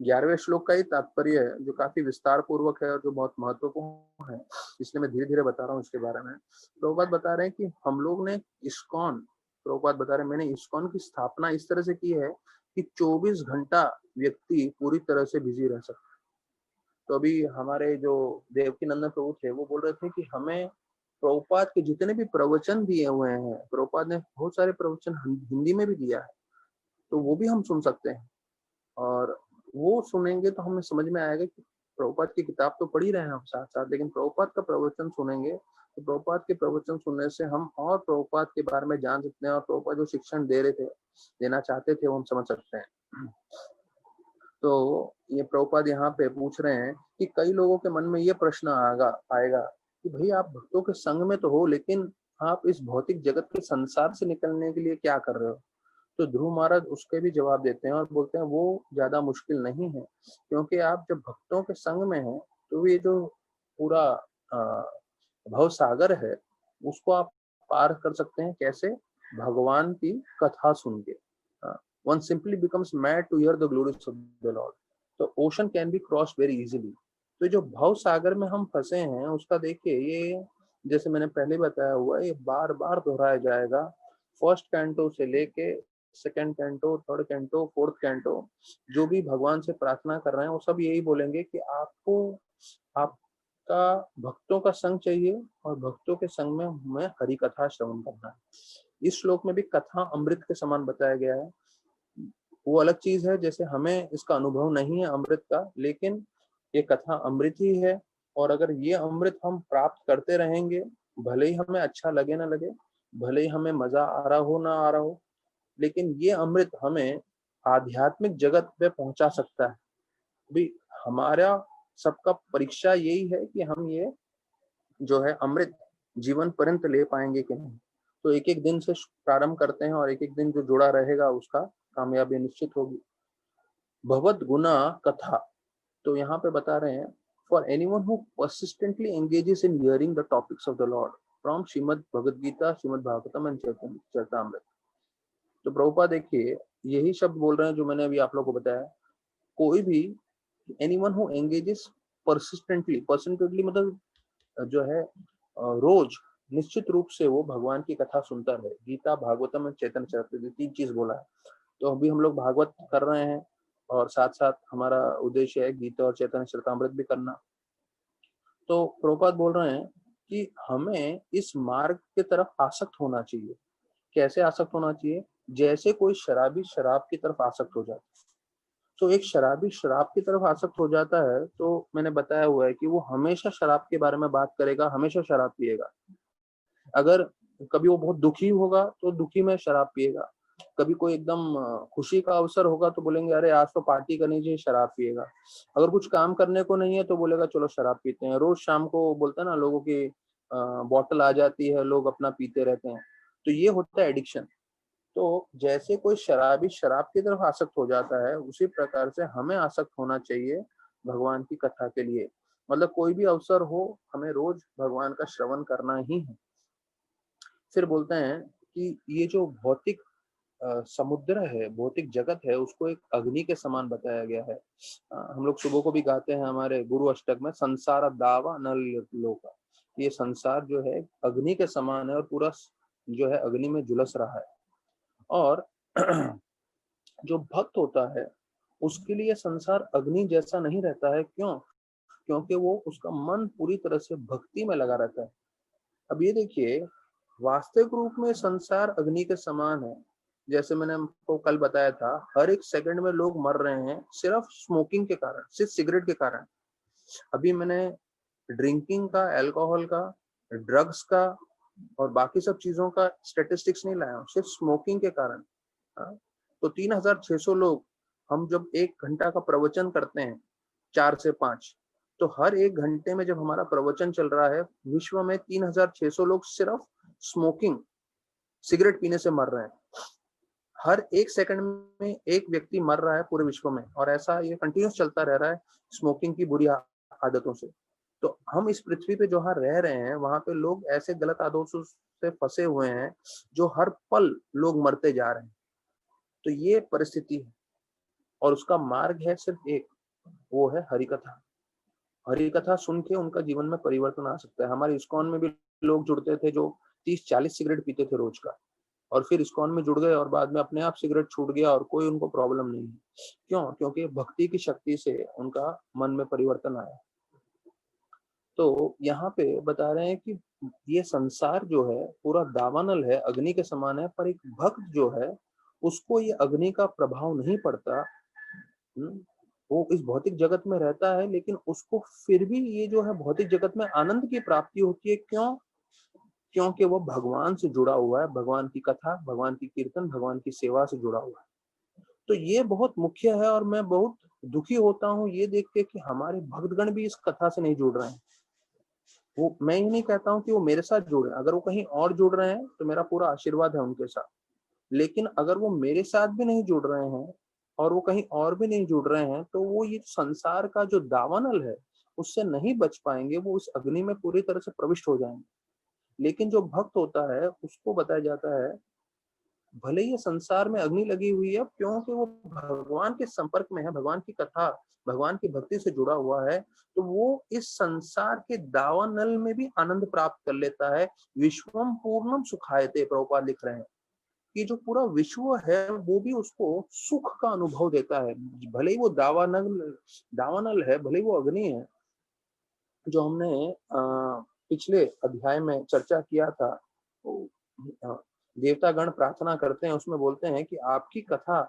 11वें श्लोक का ही तात्पर्य है जो काफी विस्तार पूर्वक है और जो बहुत महत्वपूर्ण है, इसलिए मैं धीरे धीरे बता रहा हूँ इसके बारे में। प्रभुपाद बता रहे हैं कि हम लोग ने इस्कॉन, प्रभुपाद बता रहे हैं मैंने इस्कॉन की स्थापना इस तरह से की है कि 24 घंटा व्यक्ति पूरी तरह से बिजी रह सकता है। तो अभी हमारे जो देवकी नंदन प्रभु थे वो बोल रहे थे कि हमें प्रभुपाद के जितने भी प्रवचन दिए हुए हैं, प्रभुपाद ने बहुत सारे प्रवचन हिंदी में भी दिया है, तो वो भी हम सुन सकते हैं। और वो सुनेंगे तो हमें समझ में आएगा कि प्रभुपाद की किताब तो पढ़ ही रहे हैं हम साथ साथ, लेकिन प्रभुपाद का प्रवचन सुनेंगे तो प्रभुपाद के प्रवचन सुनने से हम और प्रभुपाद के बारे में जान सकते हैं और प्रभुपाद जो शिक्षण दे रहे थे, देना चाहते थे, वो हम समझ सकते हैं। तो ये प्रभुपाद यहाँ पे पूछ रहे हैं कि कई लोगों के मन में ये प्रश्न आएगा कि भाई आप भक्तों के संग में तो हो, लेकिन आप इस भौतिक जगत के संसार से निकलने के लिए क्या कर रहे हो। तो ध्रुव महाराज उसके भी जवाब देते हैं और बोलते हैं वो ज्यादा मुश्किल नहीं है, क्योंकि आप जब भक्तों के संग में हैं तो ये जो पूरा भव सागर है उसको आप पार कर सकते हैं। कैसे? भगवान की कथा सुन के। One simply becomes mad to hear the glories of the lord. तो ocean can be cross very easily. तो जो भव सागर में हम फंसे हैं उसका देखिए, ये जैसे मैंने पहले बताया हुआ है, ये बार बार दोहराया जाएगा। फर्स्ट कैंटो से लेके second canto, third canto, fourth canto, जो भी भगवान से प्रार्थना कर रहे हैं वो सब यही बोलेंगे कि आपको आपका भक्तों का संग चाहिए और भक्तों के संग में हमें हरि कथा श्रवण करना है। इस श्लोक में भी कथा अमृत के समान बताया गया है। वो अलग चीज है, जैसे हमें इसका अनुभव नहीं है अमृत का, लेकिन ये कथा अमृत ही है। और अगर ये अमृत हम प्राप्त करते रहेंगे, भले ही हमें अच्छा लगे ना लगे, भले ही हमें मजा आ रहा हो ना आ रहा हो, लेकिन ये अमृत हमें आध्यात्मिक जगत पे पहुंचा सकता है। भी हमारा सबका परीक्षा यही है कि हम ये जो है अमृत जीवन पर्यंत ले पाएंगे कि नहीं। तो एक एक दिन से प्रारंभ करते हैं और एक एक दिन जो जुड़ा रहेगा उसका कामयाबी निश्चित होगी। भगवत गुना कथा, तो यहाँ पे बता रहे हैं for anyone who persistently engages in hearing the topics of the lord from Shrimad Bhagavad Gita, Shrimad Bhagavatam and Charitamrita. तो प्रभुपाद देखिए यही शब्द बोल रहे हैं जो मैंने अभी आप लोगों को बताया। कोई भी एनीवन हु एंगेजेस परसिस्टेंटली मतलब जो है रोज निश्चित रूप से वो भगवान की कथा सुनता रहे। गीता, भागवतम और चैतन्य चरितामृत, 3 चीज बोला है। तो अभी हम लोग भागवत कर रहे हैं और साथ साथ हमारा उद्देश्य है गीता और चैतन्य चरितामृत भी करना। तो प्रभुपाद बोल रहे हैं कि हमें इस मार्ग की तरफ आसक्त होना चाहिए। कैसे आसक्त होना चाहिए? जैसे कोई शराबी शराब की तरफ आसक्त हो जाता है। तो एक शराबी शराब की तरफ आसक्त हो जाता है तो मैंने बताया हुआ है कि वो हमेशा शराब के बारे में बात करेगा, हमेशा शराब पिएगा। अगर कभी वो बहुत दुखी होगा तो दुखी में शराब पिएगा, कभी कोई एकदम खुशी का अवसर होगा तो बोलेंगे अरे आज तो पार्टी करनी चाहिए, शराब पिएगा। अगर कुछ काम करने को नहीं है तो बोलेगा चलो शराब पीते हैं। रोज शाम को बोलता है ना, लोगों की बॉटल आ जाती है, लोग अपना पीते रहते हैं। तो ये होता है एडिक्शन। तो जैसे कोई शराबी शराब की तरफ आसक्त हो जाता है, उसी प्रकार से हमें आसक्त होना चाहिए भगवान की कथा के लिए। मतलब कोई भी अवसर हो, हमें रोज भगवान का श्रवण करना ही है। फिर बोलते हैं कि ये जो भौतिक समुद्र है, भौतिक जगत है, उसको एक अग्नि के समान बताया गया है। हम लोग सुबह को भी गाते हैं हमारे गुरु अष्टक में, संसार दावा नल लोका। ये संसार जो है अग्नि के समान है और पूरा जो है अग्नि में झुलस रहा है। और जो भक्त होता है उसके लिए संसार अग्नि जैसा नहीं रहता है। क्यों? क्योंकि वो उसका मन पूरी तरह से भक्ति में लगा रहता है। अब ये देखिए, वास्तविक रूप में संसार अग्नि के समान है। जैसे मैंने आपको कल बताया था, हर एक सेकंड में लोग मर रहे हैं सिर्फ स्मोकिंग के कारण, सिर्फ सिगरेट के कारण। अभी मैंने ड्रिंकिंग का, अल्कोहल का, ड्रग्स का और बाकी सब चीजों का स्टेटिस्टिक्स नहीं लाया हूँ, सिर्फ स्मोकिंग के कारण। हाँ, तो 3600 लोग, हम जब 1 घंटा का प्रवचन करते हैं 4 से 5, तो हर 1 घंटे में जब हमारा प्रवचन चल रहा है, विश्व में 3600 लोग सिर्फ स्मोकिंग, सिगरेट पीने से मर रहे हैं। हर 1 सेकंड में एक व्यक्ति मर रहा है पूरे विश्व में, और ऐसा ये कंटिन्यूस चलता रह रहा है स्मोकिंग की बुरी आदतों से। तो हम इस पृथ्वी पे जहाँ रह रहे हैं, वहां पे लोग ऐसे गलत आदतों से फंसे हुए हैं, जो हर पल लोग मरते जा रहे हैं। तो ये परिस्थिति है, और उसका मार्ग है सिर्फ एक, वो है हरि कथा। हरि कथा सुन के उनका जीवन में परिवर्तन आ सकता है। हमारे इस्कॉन में भी लोग जुड़ते थे जो 30-40 सिगरेट पीते थे रोज का, और फिर इस्कॉन में जुड़ गए और बाद में अपने आप सिगरेट छूट गया और कोई उनको प्रॉब्लम नहीं है। क्यों? क्योंकि भक्ति की शक्ति से उनका मन में परिवर्तन आया। तो यहाँ पे बता रहे हैं कि ये संसार जो है पूरा दावानल है, अग्नि के समान है, पर एक भक्त जो है उसको ये अग्नि का प्रभाव नहीं पड़ता। वो इस भौतिक जगत में रहता है, लेकिन उसको फिर भी ये जो है भौतिक जगत में आनंद की प्राप्ति होती है। क्यों? क्योंकि वो भगवान से जुड़ा हुआ है, भगवान की कथा, भगवान की कीर्तन, भगवान की सेवा से जुड़ा हुआ है। तो ये बहुत मुख्य है, और मैं बहुत दुखी होता हूँ ये देख के कि हमारे भक्तगण भी इस कथा से नहीं जुड़ रहे हैं। वो, मैं ही नहीं कहता हूँ कि वो मेरे साथ जुड़े, अगर वो कहीं और जुड़ रहे हैं तो मेरा पूरा आशीर्वाद है उनके साथ। लेकिन अगर वो मेरे साथ भी नहीं जुड़ रहे हैं और वो कहीं और भी नहीं जुड़ रहे हैं, तो वो ये संसार का जो दावानल है उससे नहीं बच पाएंगे, वो उस अग्नि में पूरी तरह से प्रविष्ट हो जाएंगे। लेकिन जो भक्त होता है उसको बताया जाता है, भले ही संसार में अग्नि लगी हुई है, क्योंकि वो भगवान के संपर्क में है, भगवान की कथा, भगवान की भक्ति से जुड़ा हुआ है, तो वो इस संसार के दावानल में भी आनंद प्राप्त कर लेता है। विश्वम पूर्णम सुखायते, प्रभुपाद लिख रहे हैं कि जो पूरा विश्व है वो भी उसको सुख का अनुभव देता है। भले ही वो दावानल है, भले ही वो अग्नि है। जो हमने पिछले अध्याय में चर्चा किया था, देवतागण प्रार्थना करते हैं, उसमें बोलते हैं कि आपकी कथा,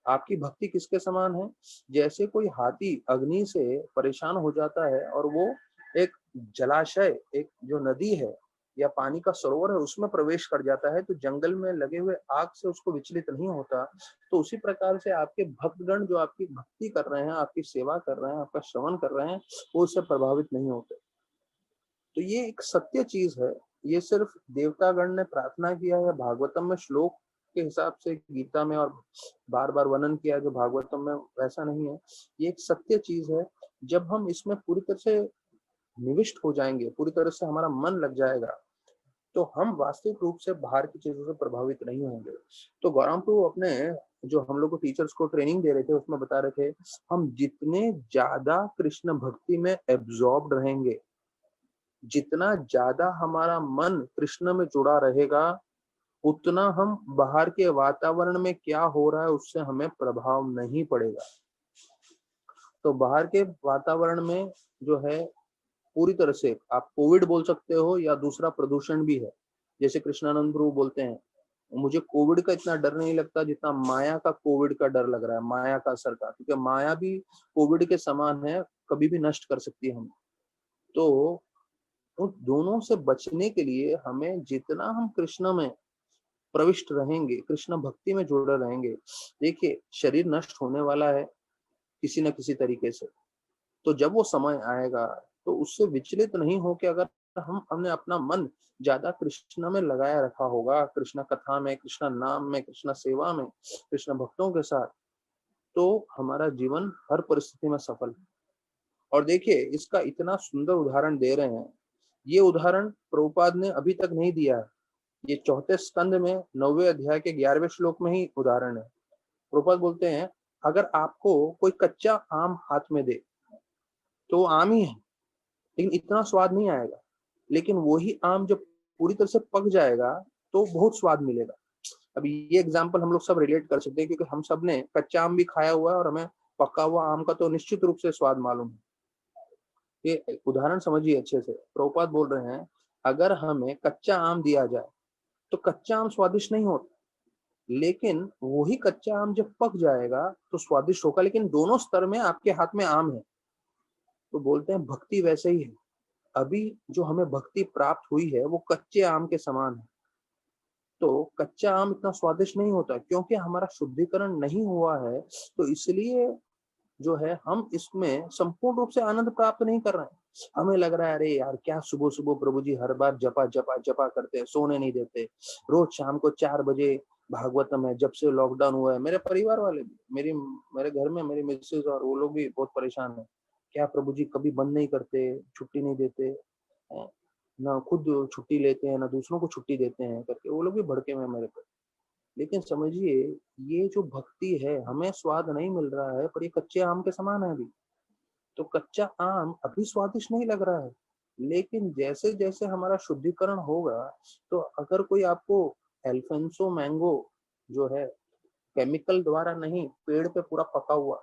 आपकी भक्ति किसके समान है? जैसे कोई हाथी अग्नि से परेशान हो जाता है और वो एक जलाशय, एक जो नदी है या पानी का सरोवर है उसमें प्रवेश कर जाता है, तो जंगल में लगे हुए आग से उसको विचलित नहीं होता। तो उसी प्रकार से आपके भक्तगण जो आपकी भक्ति कर रहे हैं, आपकी सेवा कर रहे हैं, आपका श्रवण कर रहे हैं, वो उससे प्रभावित नहीं होते। तो ये एक सत्य चीज है। ये सिर्फ देवतागण ने प्रार्थना किया है, भागवतम में श्लोक के हिसाब से गीता में और बार बार वर्णन किया जो भागवतम में, वैसा नहीं है। ये एक सत्य चीज है। जब हम इसमें पूरी तरह से निविष्ट हो जाएंगे, पूरी तरह से हमारा मन लग जाएगा, तो हम वास्तविक रूप से बाहर की चीजों से प्रभावित नहीं होंगे। तो गौराम प्रभु अपने जो हम लोग को टीचर्स को ट्रेनिंग दे रहे थे उसमें बता रहे थे, हम जितने ज्यादा कृष्ण भक्ति में एब्जॉर्ब रहेंगे, जितना ज्यादा हमारा मन कृष्ण में जुड़ा रहेगा, उतना हम बाहर के वातावरण में क्या हो रहा है उससे हमें प्रभाव नहीं पड़ेगा। तो बाहर के वातावरण में जो है, पूरी तरह से आप कोविड बोल सकते हो या दूसरा प्रदूषण भी है। जैसे कृष्णानंद प्रभु बोलते हैं, मुझे कोविड का इतना डर नहीं लगता जितना माया का कोविड का डर लग रहा है, माया का असर का, क्योंकि माया भी कोविड के समान है, कभी भी नष्ट कर सकती है हमें। तो उन दोनों से बचने के लिए हमें जितना हम कृष्ण में प्रविष्ट रहेंगे, कृष्ण भक्ति में जुड़े रहेंगे, देखिए शरीर नष्ट होने वाला है किसी न किसी तरीके से, तो जब वो समय आएगा तो उससे विचलित नहीं हो के अगर हमने अपना मन ज्यादा कृष्ण में लगाया रखा होगा, कृष्ण कथा में, कृष्ण नाम में, कृष्ण सेवा में, कृष्ण भक्तों के साथ, तो हमारा जीवन हर परिस्थिति में सफल है। और देखिए इसका इतना सुंदर उदाहरण दे रहे हैं, ये उदाहरण प्रभुपाद ने अभी तक नहीं दिया है, ये चौथे स्कंद में 9वें अध्याय के 11वें श्लोक में ही उदाहरण है। प्रभुपाद बोलते हैं अगर आपको कोई कच्चा आम हाथ में दे तो आम ही है, लेकिन इतना स्वाद नहीं आएगा, लेकिन वही आम जब पूरी तरह से पक जाएगा तो बहुत स्वाद मिलेगा। अब ये एग्जाम्पल हम लोग सब रिलेट कर सकते हैं क्योंकि हम सब ने कच्चा आम भी खाया हुआ है और हमें पका हुआ आम का तो निश्चित रूप से स्वाद मालूम है। ये उदाहरण समझिए अच्छे से, प्रभुपाद बोल रहे हैं अगर हमें कच्चा आम दिया जाए तो कच्चा आम स्वादिष्ट नहीं होता, लेकिन वही कच्चा आम जब पक जाएगा तो स्वादिष्ट होगा, लेकिन दोनों स्तर में आपके हाथ में आम है। तो बोलते हैं भक्ति वैसे ही है, अभी जो हमें भक्ति प्राप्त हुई है वो कच्चे आम के समान है। तो कच्चा आम इतना स्वादिष्ट नहीं होता क्योंकि हमारा शुद्धिकरण नहीं हुआ है, तो इसलिए जो है हम इसमें संपूर्ण रूप से आनंद प्राप्त नहीं कर रहे हैं। हमें लग रहा है अरे यार क्या सुबह सुबह प्रभु जी हर बार जपा जपा जपा करते हैं, सोने नहीं देते, रोज शाम को 4 बजे भागवतम है। जब से लॉकडाउन हुआ है मेरे परिवार वाले भी, मेरे घर में मेरी मिसेज और वो लोग भी बहुत परेशान है, क्या प्रभु जी कभी बंद नहीं करते, छुट्टी नहीं देते, ना खुद छुट्टी लेते हैं ना दूसरों को छुट्टी देते हैं करके वो लोग भी भड़के हुए हैं मेरे पे। लेकिन समझिए ये जो भक्ति है हमें स्वाद नहीं मिल रहा है, पर ये कच्चे आम के समान है अभी। तो कच्चा आम अभी स्वादिष्ट नहीं लग रहा है, लेकिन जैसे जैसे हमारा शुद्धिकरण होगा, तो अगर कोई आपको एल्फेंसो मैंगो जो है केमिकल द्वारा नहीं, पेड़ पे पूरा पका हुआ,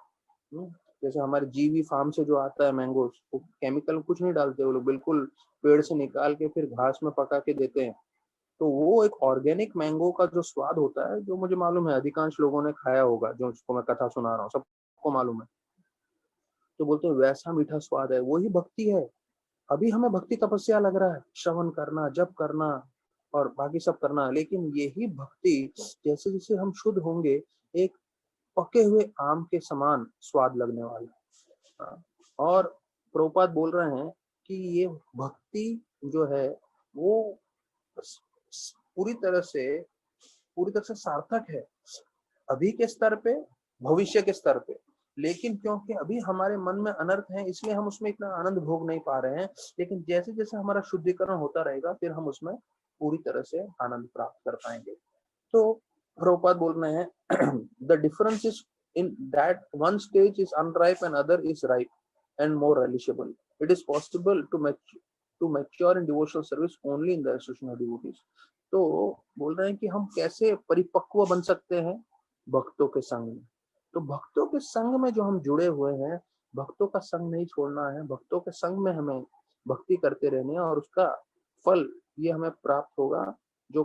हम्म, जैसे हमारे जीवी फार्म से जो आता है मैंगो, वो केमिकल कुछ नहीं डालते, वो लोग बिल्कुल पेड़ से निकाल के फिर घास में पका के देते हैं। तो वो एक ऑर्गेनिक मैंगो का जो स्वाद होता है, जो मुझे मालूम है अधिकांश लोगों ने खाया होगा, जो उसको मैं कथा सुना रहा हूँ सबको मालूम है, तो बोलते हैं वैसा मीठा स्वाद है, वही भक्ति है। अभी हमें भक्ति तपस्या लग रहा है, श्रवण करना, जप करना और बाकी सब करना, लेकिन यही भक्ति जैसे जैसे हम शुद्ध होंगे, एक पके हुए आम के समान स्वाद लगने वाला है। और प्रभुपाद बोल रहे हैं कि ये भक्ति जो है वो पूरी तरह से सार्थक है, अभी के स्तर पे, भविष्य के स्तर पे, लेकिन क्योंकि अभी हमारे मन में अनर्थ है इसलिए हम उसमें इतना आनंद भोग नहीं पा रहे हैं, लेकिन जैसे जैसे हमारा शुद्धिकरण होता रहेगा फिर हम उसमें पूरी तरह से आनंद प्राप्त कर पाएंगे। तो प्रभुपाद बोल रहे हैं the difference is in that one stage is unripe and other is ripe and more relishable, it is possible to mature in devotional service only in the association of devotees. तो बोल रहे हैं कि हम कैसे परिपक्व बन सकते हैं भक्तों के संग में। तो भक्तों के संग में जो हम जुड़े हुए हैं, भक्तों का संग नहीं छोड़ना है, भक्तों के संग में हमें भक्ति करते रहने हैं और उसका फल ये हमें प्राप्त होगा, जो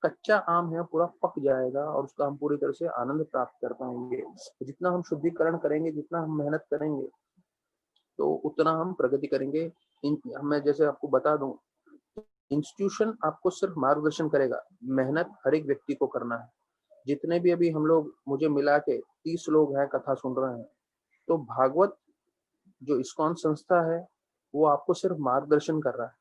कच्चा आम है पूरा पक जाएगा और उसका हम पूरी तरह से आनंद प्राप्त कर पाएंगे। जितना हम शुद्धिकरण करेंगे, जितना हम मेहनत करेंगे, तो उतना हम प्रगति करेंगे। मैं जैसे आपको बता दूं, इंस्टीट्यूशन आपको सिर्फ मार्गदर्शन करेगा, मेहनत हर एक व्यक्ति को करना है। जितने भी अभी हम लोग, मुझे मिला के 30 लोग हैं कथा सुन रहे हैं, तो भागवत जो इस्कॉन संस्था है वो आपको सिर्फ मार्गदर्शन कर रहा है,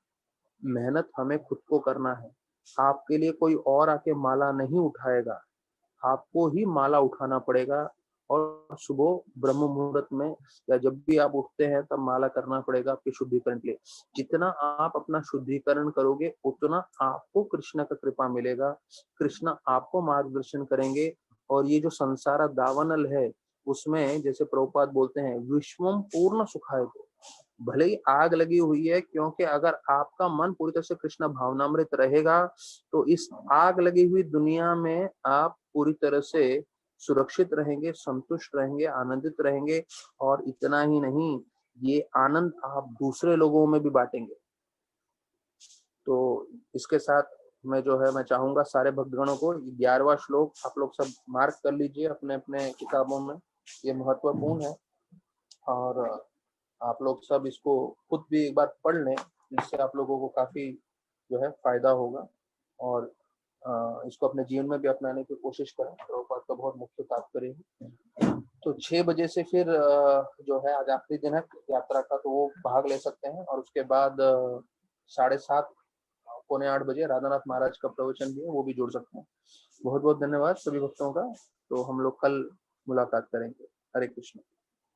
मेहनत हमें खुद को करना है। आपके लिए कोई और आके माला नहीं उठाएगा, आपको ही माला उठाना पड़ेगा। और सुबह ब्रह्म मुहूर्त में या जब भी आप उठते हैं तब माला करना पड़ेगा आपके शुद्धिकरण के लिए। जितना आप अपना शुद्धिकरण करोगे उतना आपको कृष्ण का कृपा मिलेगा, कृष्ण आपको मार्गदर्शन करेंगे। और ये जो संसार दावानल है उसमें जैसे प्रभुपाद बोलते हैं विश्वम पूर्ण सुखाय को, भले ही आग लगी हुई है, क्योंकि अगर आपका मन पूरी तरह से कृष्ण भावनामृत रहेगा तो इस आग लगी हुई दुनिया में आप पूरी तरह से सुरक्षित रहेंगे, संतुष्ट रहेंगे, आनंदित रहेंगे। और इतना ही नहीं, ये आनंद आप दूसरे लोगों में भी बांटेंगे। तो इसके साथ मैं जो है मैं चाहूंगा सारे भक्तगणों को 11वां श्लोक आप लोग सब मार्क कर लीजिए अपने अपने किताबों में, ये महत्वपूर्ण है। और आप लोग सब इसको खुद भी एक बार पढ़ लें, जिससे आप लोगों को काफी जो है फायदा होगा, और इसको अपने जीवन में भी अपनाने की कोशिश करें। प्रभुपाद का बहुत मुख्य तात्पर्य है। तो 6 बजे से फिर जो है आज आखिरी दिन है यात्रा का, तो वो भाग ले सकते हैं। और उसके बाद 7:30 पौने 8 बजे राधानाथ महाराज का प्रवचन भी है, वो भी जुड़ सकते हैं। बहुत बहुत धन्यवाद सभी भक्तों का। तो हम लोग कल मुलाकात करेंगे। हरे कृष्ण।